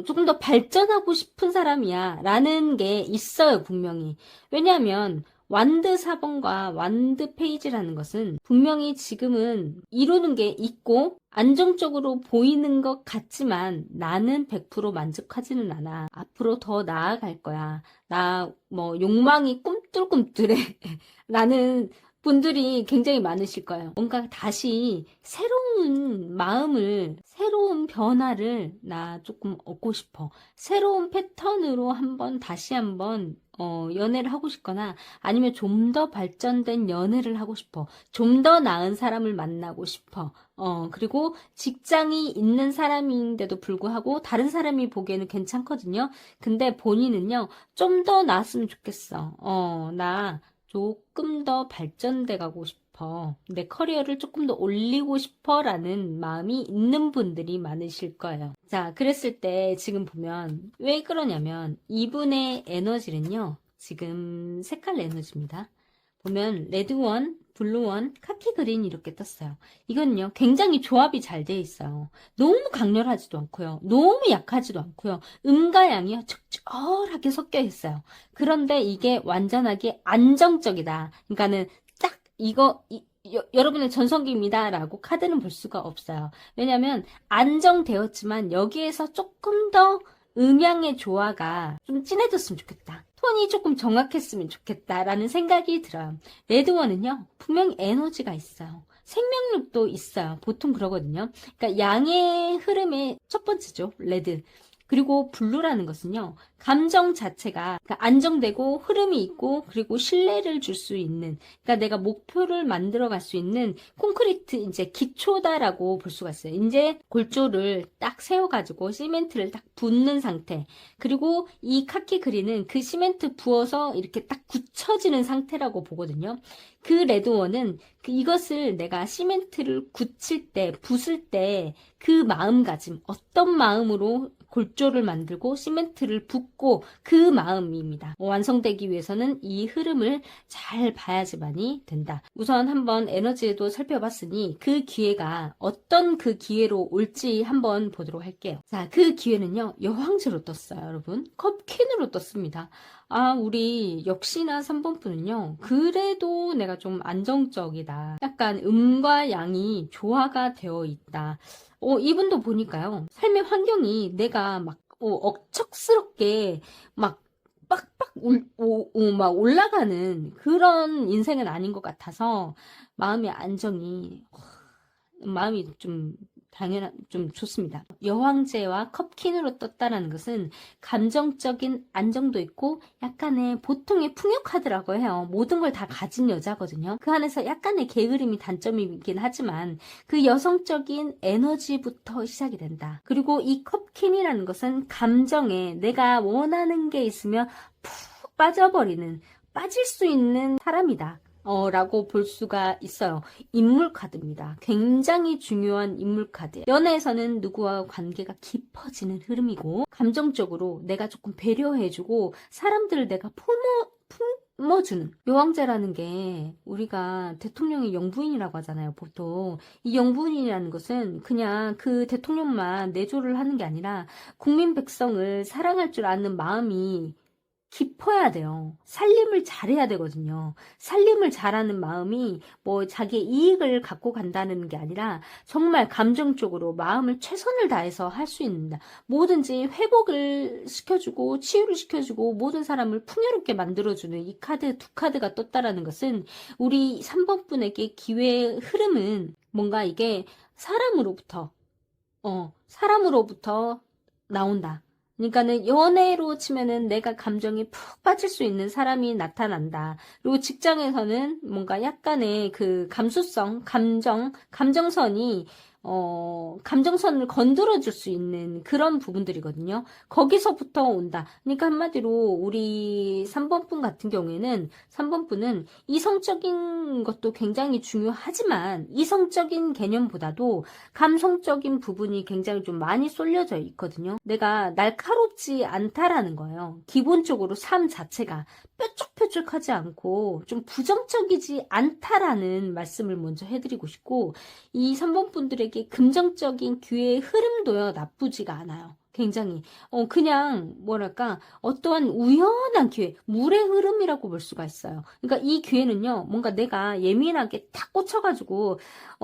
조금 더 발전하고 싶은 사람이야 라는 게 있어요. 분명히. 왜냐하면 완드 4번과 완드 페이지라는 것은 분명히 지금은 이루는 게 있고 안정적으로 보이는 것 같지만 나는 100% 만족하지는 않아. 앞으로 더 나아갈 거야. 나 욕망이 꿈틀꿈틀해. 라는 분들이 굉장히 많으실 거예요. 뭔가 다시 새로운 마음을, 새로운 변화를 나 조금 얻고 싶어. 새로운 패턴으로 다시 한번 연애를 하고 싶거나 아니면 좀 더 발전된 연애를 하고 싶어. 좀 더 나은 사람을 만나고 싶어. 그리고 직장이 있는 사람인데도 불구하고 다른 사람이 보기에는 괜찮거든요. 근데 본인은요, 좀 더 나았으면 좋겠어. 나 조금 더 발전돼 가고 싶어. 내 커리어를 조금 더 올리고 싶어 라는 마음이 있는 분들이 많으실 거예요. 자, 그랬을 때 지금 보면 왜 그러냐면 이분의 에너지는요. 지금 색깔 에너지입니다. 보면 레드원, 블루원, 카키그린 이렇게 떴어요. 이건요. 굉장히 조합이 잘 돼 있어요. 너무 강렬하지도 않고요. 너무 약하지도 않고요. 음과 양이 적절하게 섞여 있어요. 그런데 이게 완전하게 안정적이다. 그러니까는 딱 여러분의 전성기입니다 라고 카드는 볼 수가 없어요. 왜냐하면 안정되었지만 여기에서 조금 더 음양의 조화가 좀 진해졌으면 좋겠다. 톤이 조금 정확했으면 좋겠다라는 생각이 들어요. 레드원은요, 분명히 에너지가 있어요. 생명력도 있어요. 보통 그러거든요. 그러니까 양의 흐름의 첫 번째죠. 레드. 그리고 블루라는 것은요, 감정 자체가 안정되고 흐름이 있고 그리고 신뢰를 줄 수 있는, 그러니까 내가 목표를 만들어 갈 수 있는 콘크리트 이제 기초다라고 볼 수가 있어요. 이제 골조를 딱 세워가지고 시멘트를 딱 붓는 상태. 그리고 이 카키 그린은 그 시멘트 부어서 이렇게 딱 굳혀지는 상태라고 보거든요. 그 레드원은 이것을 내가 시멘트를 굳힐 때, 붓을 때 그 마음가짐, 어떤 마음으로 골조를 만들고 시멘트를 붓고 그 마음입니다. 완성되기 위해서는 이 흐름을 잘 봐야지만이 된다. 우선 한번 에너지에도 살펴봤으니 그 기회가 어떤 그 기회로 올지 한번 보도록 할게요. 자, 그 기회는요. 여왕제로 떴어요, 여러분. 컵퀸으로 떴습니다. 우리 역시나 3번 분은요. 그래도 내가 좀 안정적이다. 약간 음과 양이 조화가 되어 있다. 이분도 보니까요. 삶의 환경이 내가 막 억척스럽게 막 빡빡 막 올라가는 그런 인생은 아닌 것 같아서 마음의 안정이 마음이 좀 좋습니다. 여왕제와 컵퀸으로 떴다라는 것은 감정적인 안정도 있고 약간의 보통의 풍요카드라고 해요. 모든 걸 다 가진 여자거든요. 그 안에서 약간의 게으름이 단점이긴 하지만 그 여성적인 에너지부터 시작이 된다. 그리고 이 컵퀸이라는 것은 감정에 내가 원하는 게 있으면 푹 빠질 수 있는 사람이다. 라고 볼 수가 있어요. 인물 카드입니다. 굉장히 중요한 인물 카드. 연애에서는 누구와 관계가 깊어지는 흐름이고 감정적으로 내가 조금 배려해주고 사람들을 내가 품어주는 여왕제라는 게 우리가 대통령이 영부인이라고 하잖아요. 보통 이 영부인이라는 것은 그냥 그 대통령만 내조를 하는 게 아니라 국민 백성을 사랑할 줄 아는 마음이 깊어야 돼요. 살림을 잘해야 되거든요. 살림을 잘하는 마음이 자기의 이익을 갖고 간다는 게 아니라 정말 감정적으로 마음을 최선을 다해서 할 수 있는다. 뭐든지 회복을 시켜주고 치유를 시켜주고 모든 사람을 풍요롭게 만들어주는 이 카드 두 카드가 떴다라는 것은 우리 3번 분에게 기회의 흐름은 뭔가 이게 사람으로부터 사람으로부터 나온다. 그러니까는 연애로 치면은 내가 감정에 푹 빠질 수 있는 사람이 나타난다. 그리고 직장에서는 뭔가 약간의 그 감수성, 감정선이 감정선을 건드려 줄 수 있는 그런 부분들이거든요. 거기서부터 온다. 그러니까 한마디로 우리 3번 분 같은 경우에는 3번 분은 이성적인 것도 굉장히 중요하지만 이성적인 개념보다도 감성적인 부분이 굉장히 좀 많이 쏠려져 있거든요. 내가 날카롭지 않다라는 거예요. 기본적으로 삶 자체가 뾰족뾰족하지 않고 좀 부정적이지 않다라는 말씀을 먼저 해드리고 싶고, 이 3번 분들에게 금전적인 기회의 흐름도요, 나쁘지가 않아요. 굉장히 그냥 뭐랄까 어떠한 우연한 기회, 물의 흐름이라고 볼 수가 있어요. 그러니까 이 기회는요, 뭔가 내가 예민하게 탁 꽂혀가지고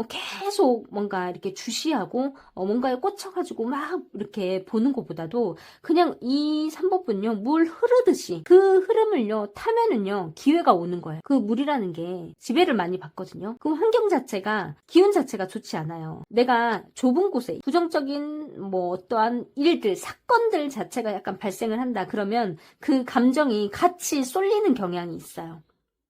계속 뭔가 이렇게 주시하고 뭔가에 꽂혀가지고 막 이렇게 보는 것보다도 그냥 이 3번분요, 물 흐르듯이 그 흐름을요 타면은요 기회가 오는 거예요. 그 물이라는 게 지배를 많이 받거든요. 그 환경 자체가, 기운 자체가 좋지 않아요. 내가 좁은 곳에 부정적인 뭐 어떠한 일들, 사건들 자체가 약간 발생을 한다 그러면 그 감정이 같이 쏠리는 경향이 있어요.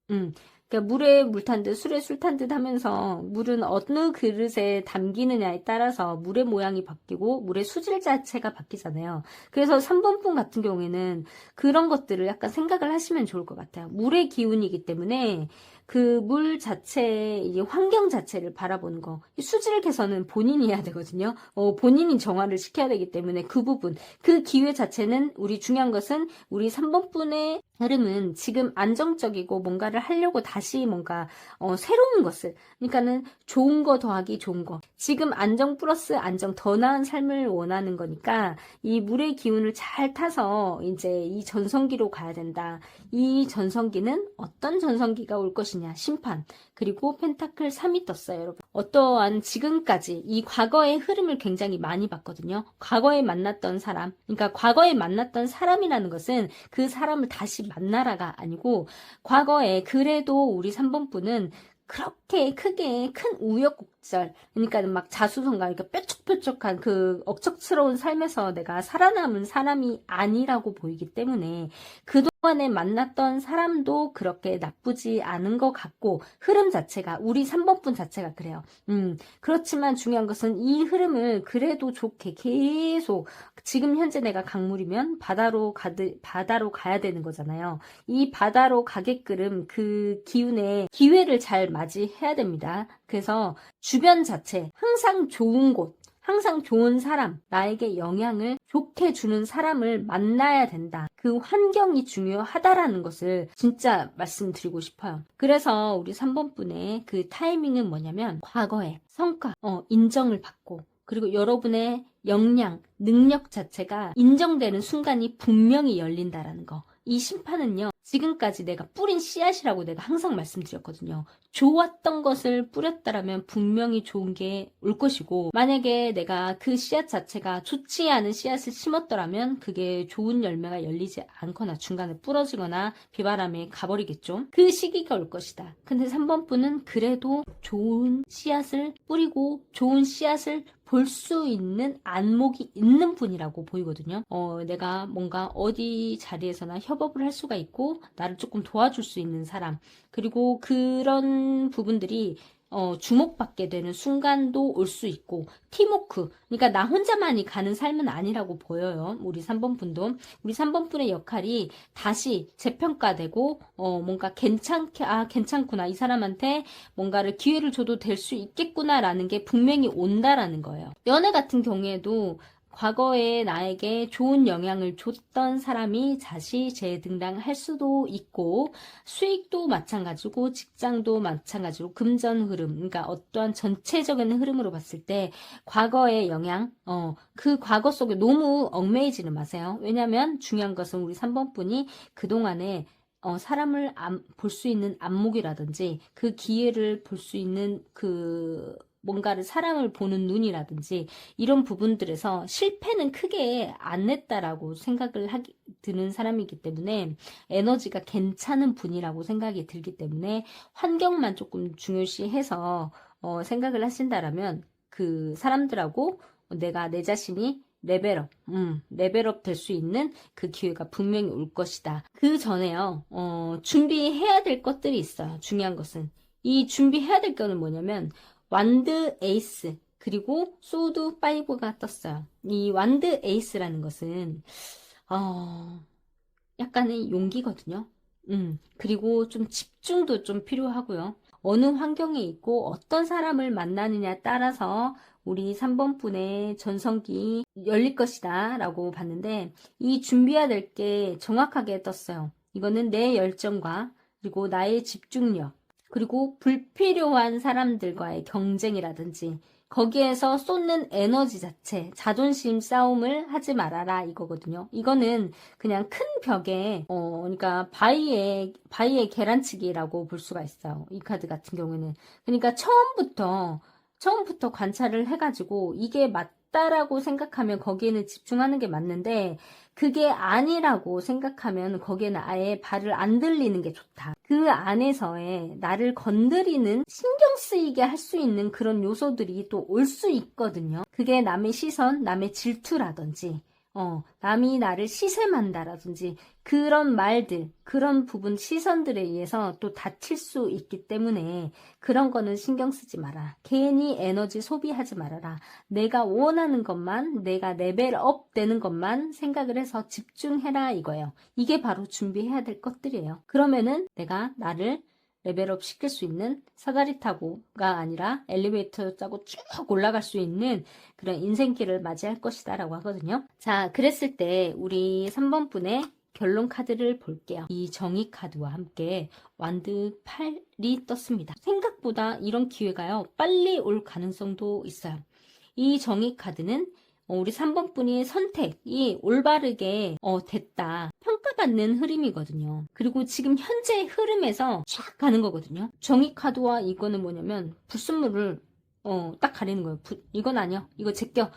그러니까 물에 물 탄 듯 술에 술 탄 듯 하면서 물은 어느 그릇에 담기느냐에 따라서 물의 모양이 바뀌고 물의 수질 자체가 바뀌잖아요. 그래서 3번분 같은 경우에는 그런 것들을 약간 생각을 하시면 좋을 것 같아요. 물의 기운이기 때문에 그 물 자체, 이 환경 자체를 바라보는 거. 수질 개선은 본인이 해야 되거든요. 본인이 정화를 시켜야 되기 때문에 그 부분, 그 기회 자체는 우리 중요한 것은 우리 3번분의 흐름은 지금 안정적이고 뭔가를 하려고 다시 뭔가 새로운 것을, 그러니까는 좋은 거 더하기 좋은 거, 지금 안정 플러스 안정, 더 나은 삶을 원하는 거니까 이 물의 기운을 잘 타서 이제 이 전성기로 가야 된다. 이 전성기는 어떤 전성기가 올 것이냐, 심판, 그리고 펜타클 3이 떴어요, 여러분. 어떠한 지금까지 이 과거의 흐름을 굉장히 많이 봤거든요. 과거에 만났던 사람, 그러니까 과거에 만났던 사람이라는 것은 그 사람을 다시 만나라가 아니고, 과거에 그래도 우리 3번분은 그렇게 크게 큰 우여곡절, 그러니까 막 자수성가, 그러니까 뾰족뾰족한 그 억척스러운 삶에서 내가 살아남은 사람이 아니라고 보이기 때문에 그동안에 만났던 사람도 그렇게 나쁘지 않은 것 같고, 흐름 자체가, 우리 3번분 자체가 그래요. 그렇지만 중요한 것은 이 흐름을 그래도 좋게 계속, 지금 현재 내가 강물이면 바다로 가야 되는 거잖아요. 이 바다로 가게끔 그 기회를 잘 맞이해야 됩니다. 그래서 주변 자체, 항상 좋은 곳, 항상 좋은 사람, 나에게 영향을 좋게 주는 사람을 만나야 된다. 그 환경이 중요하다라는 것을 진짜 말씀드리고 싶어요. 그래서 우리 3번분의 그 타이밍은 뭐냐면, 과거의 성과, 인정을 받고, 그리고 여러분의 역량, 능력 자체가 인정되는 순간이 분명히 열린다라는 거. 이 심판은요, 지금까지 내가 뿌린 씨앗이라고 내가 항상 말씀드렸거든요. 좋았던 것을 뿌렸다라면 분명히 좋은 게 올 것이고, 만약에 내가 그 씨앗 자체가 좋지 않은 씨앗을 심었더라면 그게 좋은 열매가 열리지 않거나 중간에 부러지거나 비바람에 가버리겠죠. 그 시기가 올 것이다. 근데 3번 분은 그래도 좋은 씨앗을 뿌리고 좋은 씨앗을 볼 수 있는 안목이 있는 분이라고 보이거든요. 내가 뭔가 어디 자리에서나 협업을 할 수가 있고 나를 조금 도와줄 수 있는 사람, 그리고 그런 부분들이 주목받게 되는 순간도 올 수 있고, 팀워크, 그러니까 나 혼자만이 가는 삶은 아니라고 보여요. 우리 3번 분도. 우리 3번 분의 역할이 다시 재평가되고 뭔가 괜찮구나, 이 사람한테 뭔가를 기회를 줘도 될 수 있겠구나라는 게 분명히 온다라는 거예요. 연애 같은 경우에도 과거에 나에게 좋은 영향을 줬던 사람이 다시 재등장할 수도 있고, 수익도 마찬가지고 직장도 마찬가지로 금전 흐름, 그러니까 어떠한 전체적인 흐름으로 봤을 때 과거의 영향, 그 과거 속에 너무 얽매이지는 마세요. 왜냐하면 중요한 것은 우리 3번 분이 그동안에 사람을 볼 수 있는 안목이라든지 그 기회를 볼 수 있는 그 뭔가를 사람을 보는 눈이라든지 이런 부분들에서 실패는 크게 안 냈다라고 생각을 드는 사람이기 때문에 에너지가 괜찮은 분이라고 생각이 들기 때문에 환경만 조금 중요시해서 생각을 하신다라면 그 사람들하고 내가 내 자신이 레벨업 될 수 있는 그 기회가 분명히 올 것이다. 그 전에요, 준비해야 될 것들이 있어요. 중요한 것은. 이 준비해야 될 거는 뭐냐면, 완드 에이스, 그리고 소드 5가 떴어요. 이 완드 에이스라는 것은, 약간의 용기거든요. 그리고 좀 집중도 좀 필요하고요. 어느 환경에 있고 어떤 사람을 만나느냐에 따라서 우리 3번 분의 전성기 열릴 것이다 라고 봤는데, 이 준비해야 될 게 정확하게 떴어요. 이거는 내 열정과 그리고 나의 집중력, 그리고 불필요한 사람들과의 경쟁이라든지 거기에서 쏟는 에너지 자체, 자존심 싸움을 하지 말아라 이거거든요. 이거는 그냥 큰 벽에 그러니까 바위의 계란치기라고 볼 수가 있어요. 이 카드 같은 경우에는. 그러니까 처음부터 관찰을 해가지고 이게 맞다라고 생각하면 거기에는 집중하는 게 맞는데, 그게 아니라고 생각하면 거기에는 아예 발을 안 들리는 게 좋다. 그 안에서의 나를 건드리는, 신경 쓰이게 할 수 있는 그런 요소들이 또 올 수 있거든요. 그게 남의 시선, 남의 질투라든지 남이 나를 시샘한다라든지 그런 말들, 그런 부분, 시선들에 의해서 또 다칠 수 있기 때문에 그런 거는 신경 쓰지 마라. 괜히 에너지 소비하지 말아라. 내가 원하는 것만, 내가 레벨업 되는 것만 생각을 해서 집중해라 이거예요. 이게 바로 준비해야 될 것들이에요. 그러면은 내가 나를 레벨업 시킬 수 있는, 사다리 타고가 아니라 엘리베이터 타고 쭉 올라갈 수 있는 그런 인생길을 맞이할 것이다 라고 하거든요. 자, 그랬을 때 우리 3번 분의 결론 카드를 볼게요. 이 정의 카드와 함께 완드 8이 떴습니다. 생각보다 이런 기회가요, 빨리 올 가능성도 있어요. 이 정의 카드는 우리 3번 분의 선택이 올바르게 됐다, 평가받는 흐름이거든요. 그리고 지금 현재 흐름에서 쫙 가는 거거든요. 정의 카드와 이거는 뭐냐면 불순물을 딱 가리는 거예요. 이건 아니야. 이거 제껴.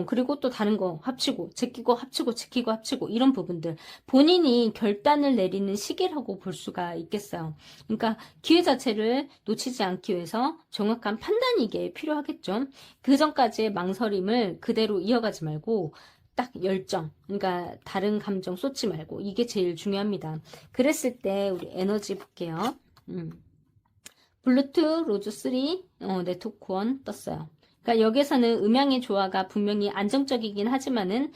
그리고 또 다른 거 합치고, 제끼고, 합치고, 제끼고, 합치고, 이런 부분들. 본인이 결단을 내리는 시기라고 볼 수가 있겠어요. 그러니까 기회 자체를 놓치지 않기 위해서 정확한 판단이 이게 필요하겠죠. 그 전까지의 망설임을 그대로 이어가지 말고, 딱 열정, 그러니까 다른 감정 쏟지 말고, 이게 제일 중요합니다. 그랬을 때 우리 에너지 볼게요. 블루투 로즈 3 네트워크 1 떴어요. 그러니까 여기서는 음향의 조화가 분명히 안정적이긴 하지만은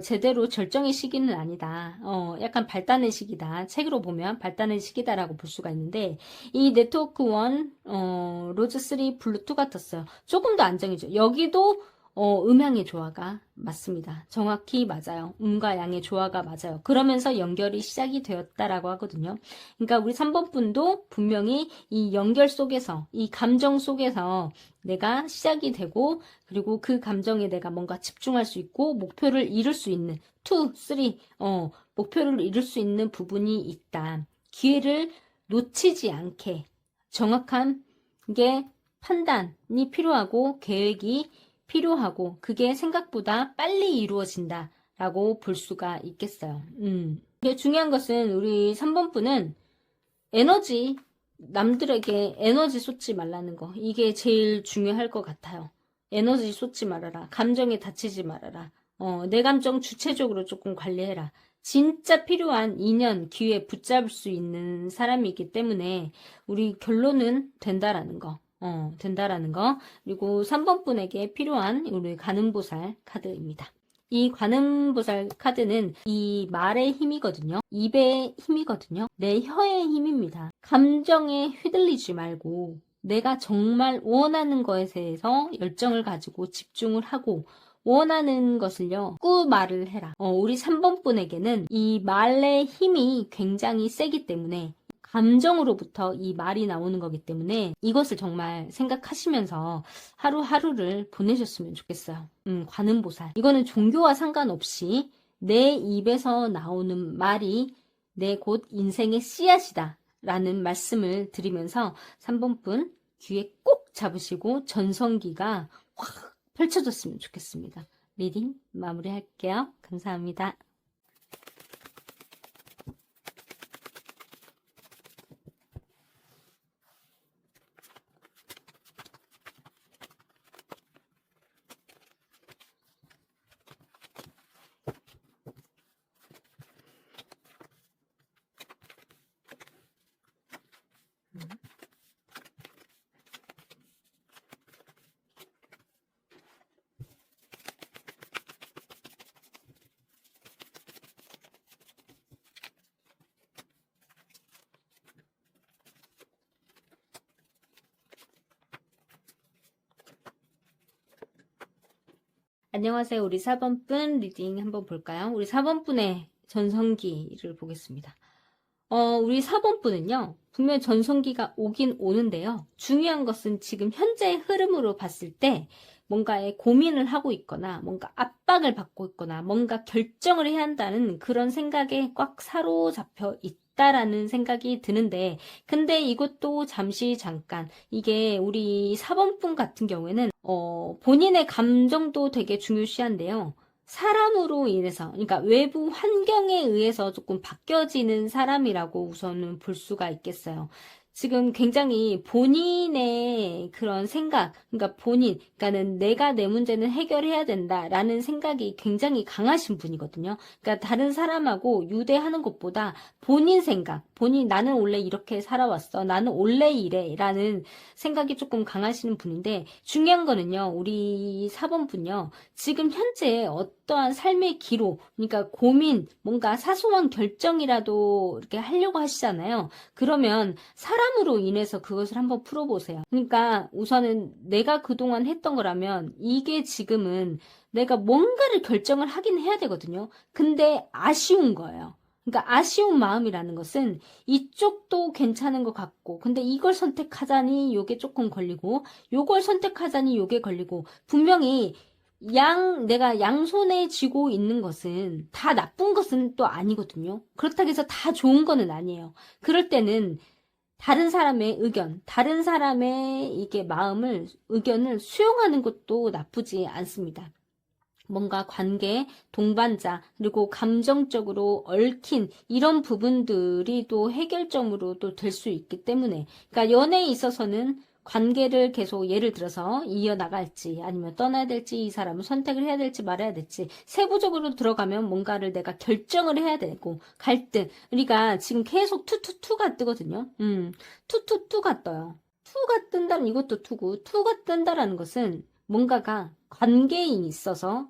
제대로 절정의 시기는 아니다. 약간 발단의 시기다. 책으로 보면 발단의 시기다라고 볼 수가 있는데, 이 네트워크 1 로즈 3 블루투가 떴어요. 조금 더 안정이죠. 여기도 음향의 조화가 맞습니다. 정확히 맞아요. 음과 양의 조화가 맞아요. 그러면서 연결이 시작이 되었다라고 하거든요. 그러니까 우리 3번 분도 분명히 이 연결 속에서, 이 감정 속에서 내가 시작이 되고, 그리고 그 감정에 내가 뭔가 집중할 수 있고, 목표를 이룰 수 있는, 2, 3, 목표를 이룰 수 있는 부분이 있다. 기회를 놓치지 않게 정확한 게 판단이 필요하고, 계획이 필요하고, 그게 생각보다 빨리 이루어진다라고 볼 수가 있겠어요. 이게 중요한 것은 우리 3번 분은 남들에게 에너지 쏟지 말라는 거. 이게 제일 중요할 것 같아요. 에너지 쏟지 말아라. 감정에 다치지 말아라. 내 감정 주체적으로 조금 관리해라. 진짜 필요한 인연, 기회 붙잡을 수 있는 사람이기 때문에 우리 결론은 된다라는 거. 된다라는 거. 그리고 3번 분에게 필요한 우리 관음보살 카드입니다. 이 관음보살 카드는 이 말의 힘이거든요. 입의 힘이거든요. 내 혀의 힘입니다. 감정에 휘둘리지 말고 내가 정말 원하는 것에 대해서 열정을 가지고 집중을 하고, 원하는 것을요, 꾸 말을 해라. 우리 3번 분에게는 이 말의 힘이 굉장히 세기 때문에, 감정으로부터 이 말이 나오는 거기 때문에 이것을 정말 생각하시면서 하루하루를 보내셨으면 좋겠어요. 관음보살. 이거는 종교와 상관없이 내 입에서 나오는 말이 내 곧 인생의 씨앗이다 라는 말씀을 드리면서 3번 분 귀에 꼭 잡으시고 전성기가 확 펼쳐졌으면 좋겠습니다. 리딩 마무리할게요. 감사합니다. 안녕하세요. 우리 4번분 리딩 한번 볼까요? 우리 4번분의 전성기를 보겠습니다. 우리 4번분은요, 분명 전성기가 오긴 오는데요. 중요한 것은 지금 현재의 흐름으로 봤을 때 뭔가에 고민을 하고 있거나 뭔가 압박을 받고 있거나 뭔가 결정을 해야 한다는 그런 생각에 꽉 사로잡혀 있다라는 생각이 드는데, 근데 이것도 잠시 잠깐, 이게 우리 4번분 같은 경우에는 본인의 감정도 되게 중요시한데요. 사람으로 인해서, 그러니까 외부 환경에 의해서 조금 바뀌어지는 사람이라고 우선은 볼 수가 있겠어요. 지금 굉장히 본인의 그런 생각, 그러니까 그러니까는 내가 내 문제는 해결해야 된다라는 생각이 굉장히 강하신 분이거든요. 그러니까 다른 사람하고 유대하는 것보다 본인 생각, 나는 원래 이렇게 살아왔어. 나는 원래 이래라는 생각이 조금 강하시는 분인데, 중요한 거는요, 우리 4번분요, 지금 현재 어떠한 삶의 기로, 그러니까 고민, 뭔가 사소한 결정이라도 이렇게 하려고 하시잖아요. 그러면 사람으로 인해서 그것을 한번 풀어보세요. 그러니까 우선은 내가 그동안 했던 거라면 이게 지금은 내가 뭔가를 결정을 하긴 해야 되거든요. 근데 아쉬운 거예요. 그러니까 아쉬운 마음이라는 것은 이쪽도 괜찮은 것 같고, 근데 이걸 선택하자니 요게 조금 걸리고, 요걸 선택하자니 요게 걸리고, 분명히 내가 양손에 쥐고 있는 것은 다 나쁜 것은 또 아니거든요. 그렇다고 해서 다 좋은 거는 아니에요. 그럴 때는 다른 사람의 의견, 다른 사람의 이게 의견을 수용하는 것도 나쁘지 않습니다. 뭔가 관계, 동반자, 그리고 감정적으로 얽힌 이런 부분들이 또 해결점으로 또 될 수 있기 때문에, 그러니까 연애에 있어서는 관계를 계속 예를 들어서 이어나갈지 아니면 떠나야 될지 이 사람을 선택을 해야 될지 말아야 될지 세부적으로 들어가면 뭔가를 내가 결정을 해야 되고 갈등, 그러니까 지금 계속 투투투가 뜨거든요. 투투투가 떠요. 투가 뜬다는 이것도 투고, 투가 뜬다라는 것은 뭔가가 관계에 있어서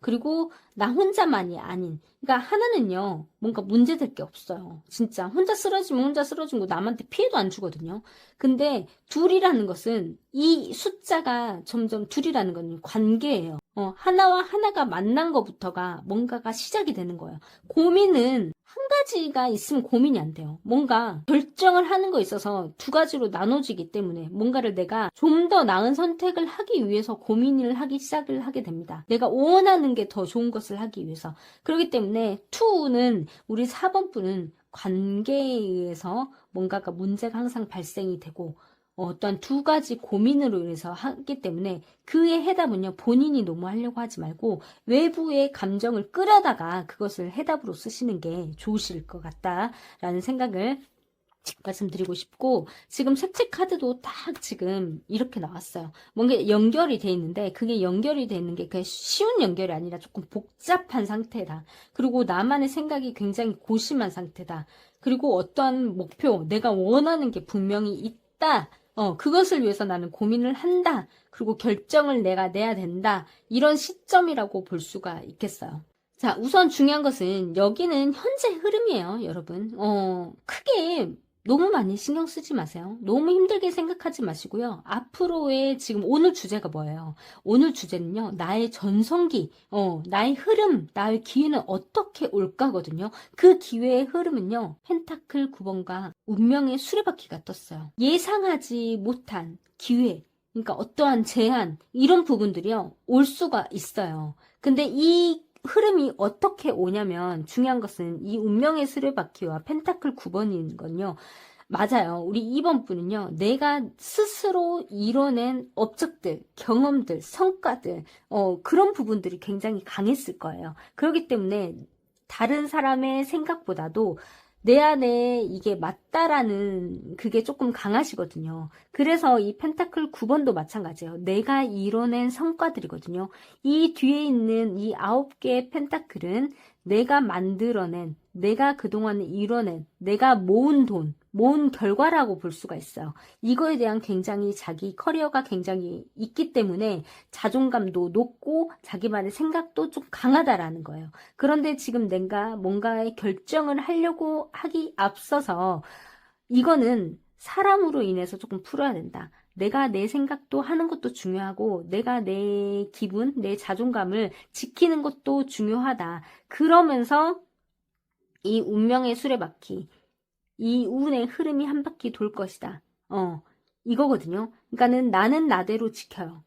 그리고 나 혼자만이 아닌. 그러니까 하나는요, 뭔가 문제될 게 없어요. 진짜. 혼자 쓰러지면 혼자 쓰러진 거 남한테 피해도 안 주거든요. 근데 둘이라는 것은 이 숫자가 점점 둘이라는 건 관계예요. 하나와 하나가 만난 것부터가 뭔가가 시작이 되는 거예요. 고민은 한 가지가 있으면 고민이 안 돼요. 뭔가 결정을 하는 거에 있어서 두 가지로 나눠지기 때문에 뭔가를 내가 좀 더 나은 선택을 하기 위해서 고민을 하기 시작을 하게 됩니다. 내가 원하는 게 더 좋은 것을 하기 위해서. 그렇기 때문에 2는 우리 4번분은 관계에 의해서 뭔가가 문제가 항상 발생이 되고 어떤 두 가지 고민으로 인해서 하기 때문에 그의 해답은요, 본인이 너무 하려고 하지 말고 외부의 감정을 끌어다가 그것을 해답으로 쓰시는 게 좋으실 것 같다라는 생각을 말씀드리고 싶고, 지금 색채 카드도 딱 지금 이렇게 나왔어요. 뭔가 연결이 돼 있는데 그게 연결이 돼 있는 게 그냥 쉬운 연결이 아니라 조금 복잡한 상태다. 그리고 나만의 생각이 굉장히 고심한 상태다. 그리고 어떠한 목표, 내가 원하는 게 분명히 있다. 그것을 위해서 나는 고민을 한다. 그리고 결정을 내가 내야 된다. 이런 시점이라고 볼 수가 있겠어요. 자, 우선 중요한 것은 여기는 현재 흐름이에요, 여러분. 크게 너무 많이 신경 쓰지 마세요. 너무 힘들게 생각하지 마시고요. 앞으로의 지금 오늘 주제가 뭐예요? 오늘 주제는요, 나의 전성기, 나의 흐름, 나의 기회는 어떻게 올까거든요. 그 기회의 흐름은요, 펜타클 9번과 운명의 수레바퀴가 떴어요. 예상하지 못한 기회, 그러니까 어떠한 제한, 이런 부분들이요, 올 수가 있어요. 근데 이 흐름이 어떻게 오냐면 중요한 것은 이 운명의 수레바퀴와 펜타클 9번인 건요. 맞아요. 우리 2번 분은요. 내가 스스로 이뤄낸 업적들, 경험들, 성과들, 그런 부분들이 굉장히 강했을 거예요. 그렇기 때문에 다른 사람의 생각보다도 내 안에 이게 맞다라는 그게 조금 강하시거든요. 그래서 이 펜타클 9번도 마찬가지예요. 내가 이뤄낸 성과들이거든요. 이 뒤에 있는 이 9개의 펜타클은 내가 만들어낸, 내가 그동안 이뤄낸, 내가 모은 돈, 모은 결과라고 볼 수가 있어요. 이거에 대한 굉장히 자기 커리어가 굉장히 있기 때문에 자존감도 높고 자기만의 생각도 좀 강하다라는 거예요. 그런데 지금 내가 뭔가의 결정을 하려고 하기 앞서서 이거는 사람으로 인해서 조금 풀어야 된다. 내가 내 생각도 하는 것도 중요하고 내가 내 기분, 내 자존감을 지키는 것도 중요하다. 그러면서 이 운명의 수레바퀴, 이 운의 흐름이 한 바퀴 돌 것이다. 이거거든요. 그러니까는 나는 나대로 지켜요.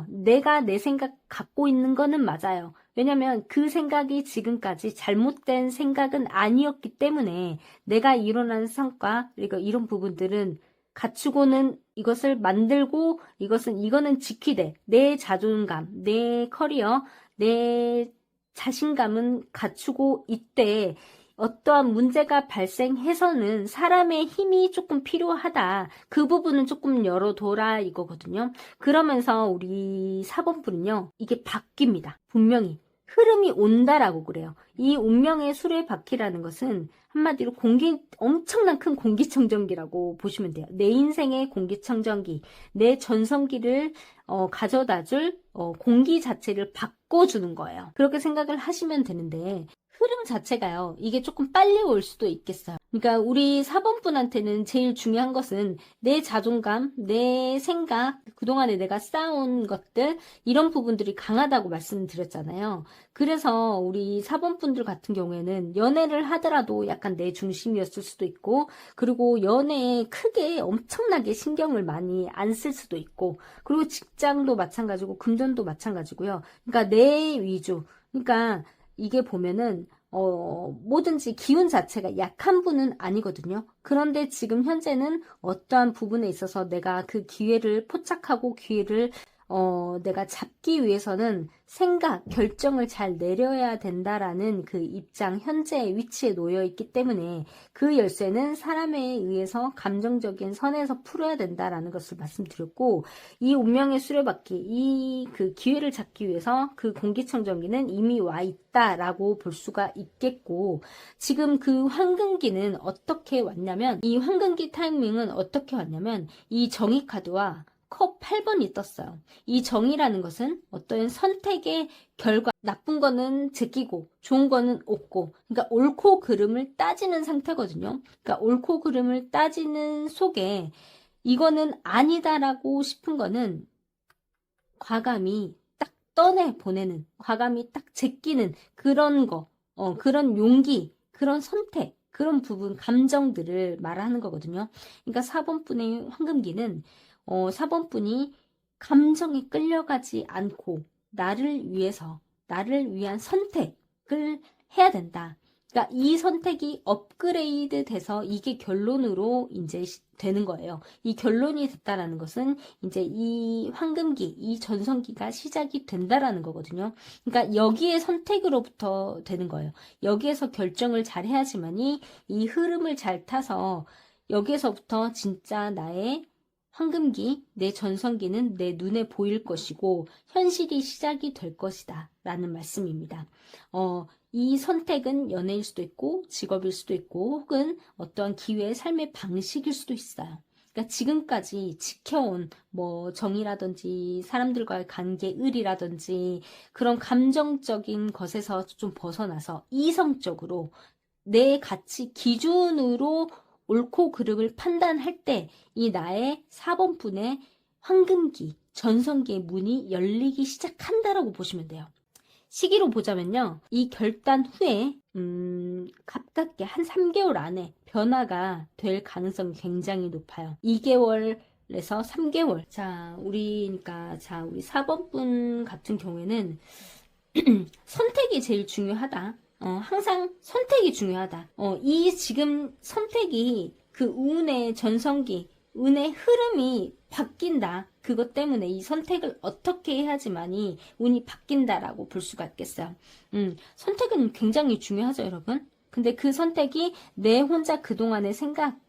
내가 내 생각 갖고 있는 거는 맞아요. 왜냐면 그 생각이 지금까지 잘못된 생각은 아니었기 때문에 내가 일어난 성과, 그리고 이런 부분들은 갖추고는 이것을 만들고 이거는 지키되 내 자존감, 내 커리어, 내 자신감은 갖추고 있되 어떠한 문제가 발생해서는 사람의 힘이 조금 필요하다. 그 부분은 조금 열어둬라 이거거든요. 그러면서 우리 4번분은요. 이게 바뀝니다. 분명히. 흐름이 온다라고 그래요. 이 운명의 수레바퀴라는 것은 한마디로 엄청난 큰 공기청정기라고 보시면 돼요. 내 인생의 공기청정기, 내 전성기를 가져다줄 공기 자체를 바꿔주는 거예요. 그렇게 생각을 하시면 되는데 흐름 자체가요. 이게 조금 빨리 올 수도 있겠어요. 그러니까 우리 4번분한테는 제일 중요한 것은 내 자존감, 내 생각, 그동안에 내가 쌓아온 것들 이런 부분들이 강하다고 말씀드렸잖아요. 그래서 우리 4번분들 같은 경우에는 연애를 하더라도 약간 내 중심이었을 수도 있고 그리고 연애에 크게 엄청나게 신경을 많이 안 쓸 수도 있고 그리고 직장도 마찬가지고 금전도 마찬가지고요. 그러니까 내 위주. 그러니까 이게 보면은 뭐든지 기운 자체가 약한 분은 아니거든요. 그런데 지금 현재는 어떠한 부분에 있어서 내가 그 기회를 포착하고 기회를 내가 잡기 위해서는 생각, 결정을 잘 내려야 된다라는 그 입장, 현재의 위치에 놓여 있기 때문에 그 열쇠는 사람에 의해서 감정적인 선에서 풀어야 된다라는 것을 말씀드렸고, 이 운명의 수레바퀴, 이 그 기회를 잡기 위해서 그 공기청정기는 이미 와 있다라고 볼 수가 있겠고, 지금 그 황금기는 어떻게 왔냐면, 이 황금기 타이밍은 어떻게 왔냐면, 이 정의 카드와 컵 8번이 떴어요. 이 정의라는 것은 어떤 선택의 결과, 나쁜 거는 제끼고 좋은 거는 없고, 그러니까 옳고 그름을 따지는 상태거든요. 그러니까 옳고 그름을 따지는 속에 이거는 아니다라고 싶은 거는 과감히 딱 떠내보내는, 과감히 딱 제끼는 그런 거, 그런 용기, 그런 선택, 그런 부분, 감정들을 말하는 거거든요. 그러니까 4번분의 황금기는 4번분이 감정에 끌려가지 않고 나를 위해서, 나를 위한 선택을 해야 된다. 그러니까 이 선택이 업그레이드 돼서 이게 결론으로 이제 되는 거예요. 이 결론이 됐다라는 것은 이제 이 황금기, 이 전성기가 시작이 된다라는 거거든요. 그러니까 여기에 선택으로부터 되는 거예요. 여기에서 결정을 잘 해야지만이 이 흐름을 잘 타서 여기에서부터 진짜 나의 황금기, 내 전성기는 내 눈에 보일 것이고 현실이 시작이 될 것이다 라는 말씀입니다. 이 선택은 연애일 수도 있고 직업일 수도 있고 혹은 어떠한 기회의 삶의 방식일 수도 있어요. 그러니까 지금까지 지켜온 뭐 정이라든지 사람들과의 관계 을이라든지 그런 감정적인 것에서 좀 벗어나서 이성적으로 내 가치 기준으로 옳고 그름을 판단할 때 이 나의 4번분의 황금기, 전성기의 문이 열리기 시작한다라고 보시면 돼요. 시기로 보자면요. 이 결단 후에 가깝게 한 3개월 안에 변화가 될 가능성이 굉장히 높아요. 2개월에서 3개월. 우리 4번분 같은 경우에는 선택이 제일 중요하다. 항상 선택이 중요하다. 이 지금 선택이 그 운의 전성기, 운의 흐름이 바뀐다. 그것 때문에 이 선택을 어떻게 해야지만이 운이 바뀐다라고 볼 수가 있겠어요. 선택은 굉장히 중요하죠, 여러분. 근데 그 선택이 내 혼자 그동안의 생각,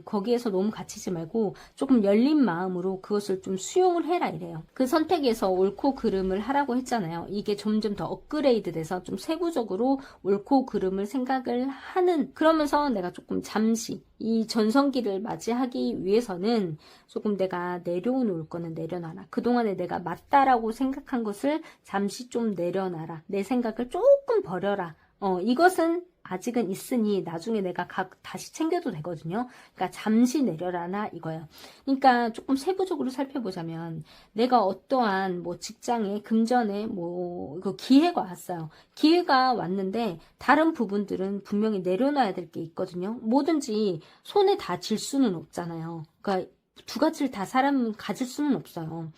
거기에서 너무 갇히지 말고 조금 열린 마음으로 그것을 좀 수용을 해라 이래요. 그 선택에서 옳고 그름을 하라고 했잖아요. 이게 점점 더 업그레이드 돼서 좀 세부적으로 옳고 그름을 생각을 하는, 그러면서 내가 조금 잠시 이 전성기를 맞이하기 위해서는 조금 내가 내려놓을 거는 내려놔라. 그동안에 내가 맞다라고 생각한 것을 잠시 좀 내려놔라. 내 생각을 조금 버려라. 이것은 아직은 있으니 나중에 내가 다시 챙겨도 되거든요. 그러니까 잠시 내려라나 이거예요. 그러니까 조금 세부적으로 살펴보자면 내가 어떠한 뭐 직장에 금전에 뭐 그 기회가 왔어요. 기회가 왔는데 다른 부분들은 분명히 내려놔야 될 게 있거든요. 뭐든지 손에 다 쥘 수는 없잖아요. 그러니까 두 가지를 다 사람은 가질 수는 없어요.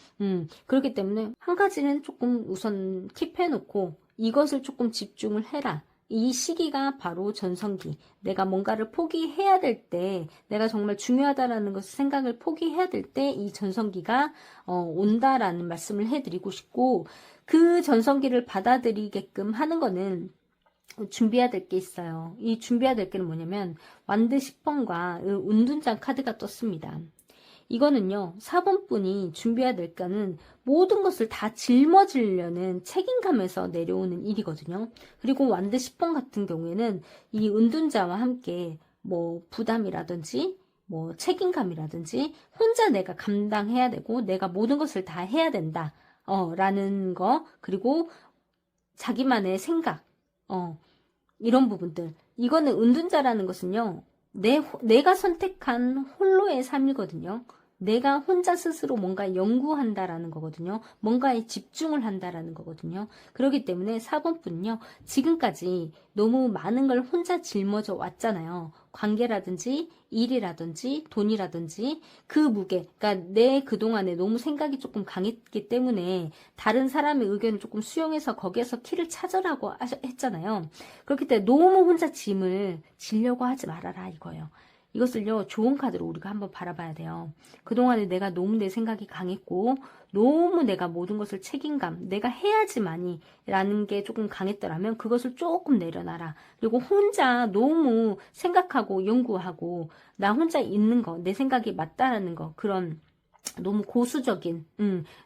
그렇기 때문에 한 가지는 조금 우선 킵해놓고 이것을 조금 집중을 해라. 이 시기가 바로 전성기. 내가 뭔가를 포기해야 될 때, 내가 정말 중요하다라는 것을 생각을 포기해야 될 때 이 전성기가 온다라는 말씀을 해드리고 싶고, 그 전성기를 받아들이게끔 하는 거는 준비해야 될 게 있어요. 이 준비해야 될 게는 뭐냐면 완드 10번과 운둔장 카드가 떴습니다. 이거는요, 4번분이 준비해야 될 거는 모든 것을 다 짊어지려는 책임감에서 내려오는 일이거든요. 그리고 완드 10번 같은 경우에는 이 은둔자와 함께 뭐 부담이라든지 뭐 책임감이라든지 혼자 내가 감당해야 되고 내가 모든 것을 다 해야 된다. 라는 거, 그리고 자기만의 생각, 이런 부분들. 이거는 은둔자라는 것은요, 내가 선택한 홀로의 삶이거든요. 내가 혼자 스스로 뭔가 연구한다라는 거거든요. 뭔가에 집중을 한다라는 거거든요. 그렇기 때문에 4번뿐은요. 지금까지 너무 많은 걸 혼자 짊어져 왔잖아요. 관계라든지 일이라든지 돈이라든지 그 무게, 그러니까 내 그동안에 너무 생각이 조금 강했기 때문에 다른 사람의 의견을 조금 수용해서 거기에서 키를 찾으라고 했잖아요. 그렇기 때문에 너무 혼자 짐을 지려고 하지 말아라 이거예요. 이것을요, 좋은 카드로 우리가 한번 바라봐야 돼요. 그동안에 내가 너무 내 생각이 강했고, 너무 내가 모든 것을 책임감, 내가 해야지만이 라는 게 조금 강했더라면 그것을 조금 내려놔라. 그리고 혼자 너무 생각하고 연구하고, 나 혼자 있는 거, 내 생각이 맞다라는 거, 그런 너무 고수적인,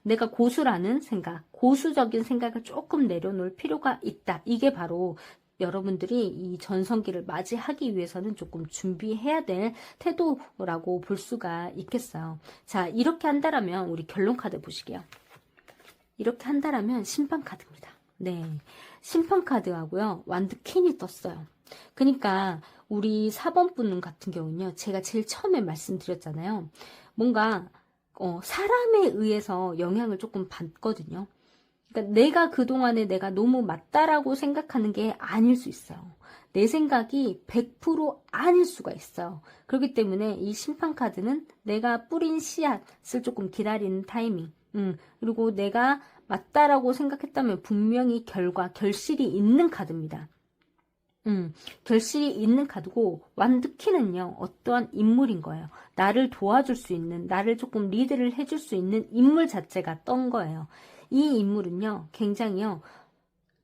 내가 고수라는 생각, 고수적인 생각을 조금 내려놓을 필요가 있다. 이게 바로 여러분들이 이 전성기를 맞이하기 위해서는 조금 준비해야 될 태도라고 볼 수가 있겠어요. 자, 이렇게 한다라면 우리 결론 카드 보시게요. 이렇게 한다라면 심판 카드입니다. 네, 심판 카드하고요. 완드 퀸이 떴어요. 그러니까 우리 4번 분 같은 경우는요. 제가 제일 처음에 말씀드렸잖아요. 뭔가 사람에 의해서 영향을 조금 받거든요. 그러니까 내가 그동안에 내가 너무 맞다라고 생각하는 게 아닐 수 있어요. 내 생각이 100% 아닐 수가 있어요. 그렇기 때문에 이 심판카드는 내가 뿌린 씨앗을 조금 기다리는 타이밍. 그리고 내가 맞다라고 생각했다면 분명히 결실이 있는 카드입니다. 결실이 있는 카드고, 완드키는요, 어떠한 인물인 거예요. 나를 도와줄 수 있는, 나를 조금 리드를 해줄 수 있는 인물 자체가 떤 거예요. 이 인물은요, 굉장히요,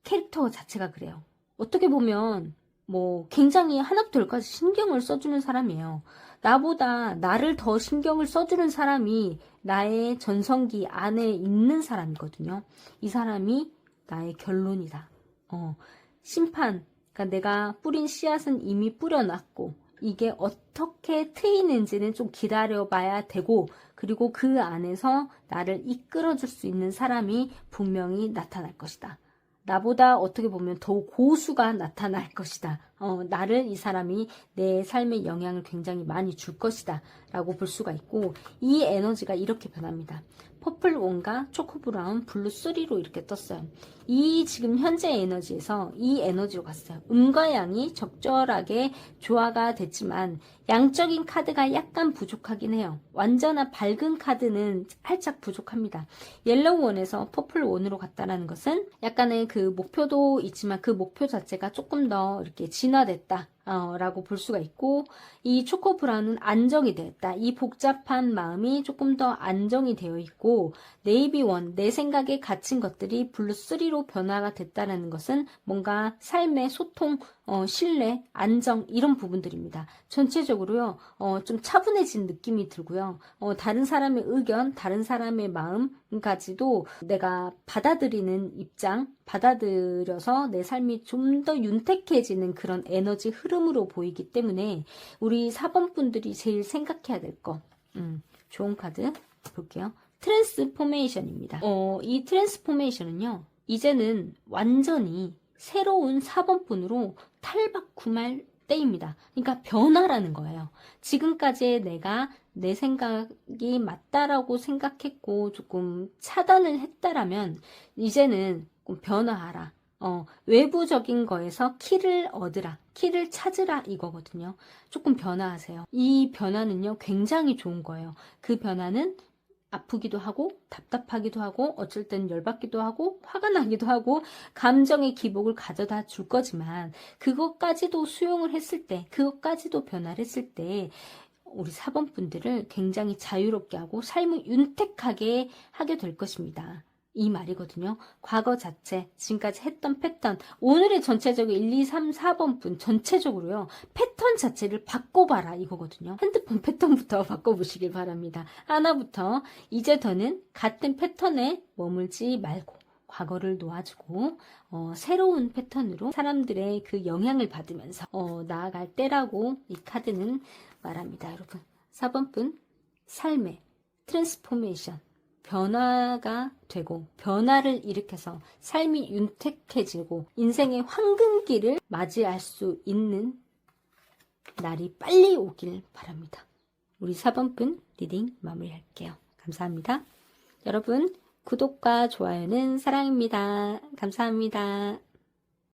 캐릭터 자체가 그래요. 어떻게 보면, 뭐, 굉장히 하나부터 열까지 신경을 써주는 사람이에요. 나보다 나를 더 신경을 써주는 사람이 나의 전성기 안에 있는 사람이거든요. 이 사람이 나의 결론이다. 심판, 그러니까 내가 뿌린 씨앗은 이미 뿌려놨고, 이게 어떻게 트이는지는 좀 기다려봐야 되고, 그리고 그 안에서 나를 이끌어줄 수 있는 사람이 분명히 나타날 것이다. 나보다 어떻게 보면 더 고수가 나타날 것이다. 나를 이 사람이 내 삶에 영향을 굉장히 많이 줄 것이다. 라고 볼 수가 있고, 이 에너지가 이렇게 변합니다. 퍼플 1과 초코 브라운, 블루 3로 이렇게 떴어요. 이 지금 현재 에너지에서 이 에너지로 갔어요. 음과 양이 적절하게 조화가 됐지만 양적인 카드가 약간 부족하긴 해요. 완전한 밝은 카드는 살짝 부족합니다. 옐로우 원에서 퍼플 1으로 갔다는 것은 약간의 그 목표도 있지만 그 목표 자체가 조금 더 이렇게 진화됐다. 라고 볼 수가 있고, 이 초코 브라운은 안정이 되었다. 이 복잡한 마음이 조금 더 안정이 되어 있고, 네이비 원, 내 생각에 갇힌 것들이 블루 3로 변화가 됐다는 것은 뭔가 삶의 소통, 신뢰, 안정 이런 부분들입니다. 전체적으로요, 좀 차분해진 느낌이 들고요. 다른 사람의 의견, 다른 사람의 마음까지도 내가 받아들이는 입장, 받아들여서 내 삶이 좀 더 윤택해지는 그런 에너지 흐름으로 보이기 때문에 우리 4번 분들이 제일 생각해야 될 거, 좋은 카드 볼게요. 트랜스포메이션입니다. 이 트랜스포메이션은요, 이제는 완전히 새로운 4번분으로 탈바꿈할 때입니다. 그러니까 변화라는 거예요. 지금까지 내가 내 생각이 맞다라고 생각했고 조금 차단을 했다라면 이제는 변화하라. 외부적인 거에서 키를 얻으라, 키를 찾으라 이거거든요. 조금 변화하세요. 이 변화는요, 굉장히 좋은 거예요. 그 변화는 아프기도 하고 답답하기도 하고 어쩔 땐 열받기도 하고 화가 나기도 하고 감정의 기복을 가져다 줄 거지만 그것까지도 수용을 했을 때, 그것까지도 변화를 했을 때 우리 4번 분들을 굉장히 자유롭게 하고 삶을 윤택하게 하게 될 것입니다. 이 말이거든요. 과거 자체, 지금까지 했던 패턴, 오늘의 전체적인 1, 2, 3, 4번 분 전체적으로요. 패턴 자체를 바꿔봐라 이거거든요. 핸드폰 패턴부터 바꿔보시길 바랍니다. 하나부터 이제 더는 같은 패턴에 머물지 말고 과거를 놓아주고 새로운 패턴으로 사람들의 그 영향을 받으면서 나아갈 때라고 이 카드는 말합니다. 여러분 4번 분 삶의 트랜스포메이션 변화가 되고 변화를 일으켜서 삶이 윤택해지고 인생의 황금기를 맞이할 수 있는 날이 빨리 오길 바랍니다. 우리 4번분 리딩 마무리할게요. 감사합니다. 여러분 구독과 좋아요는 사랑입니다. 감사합니다.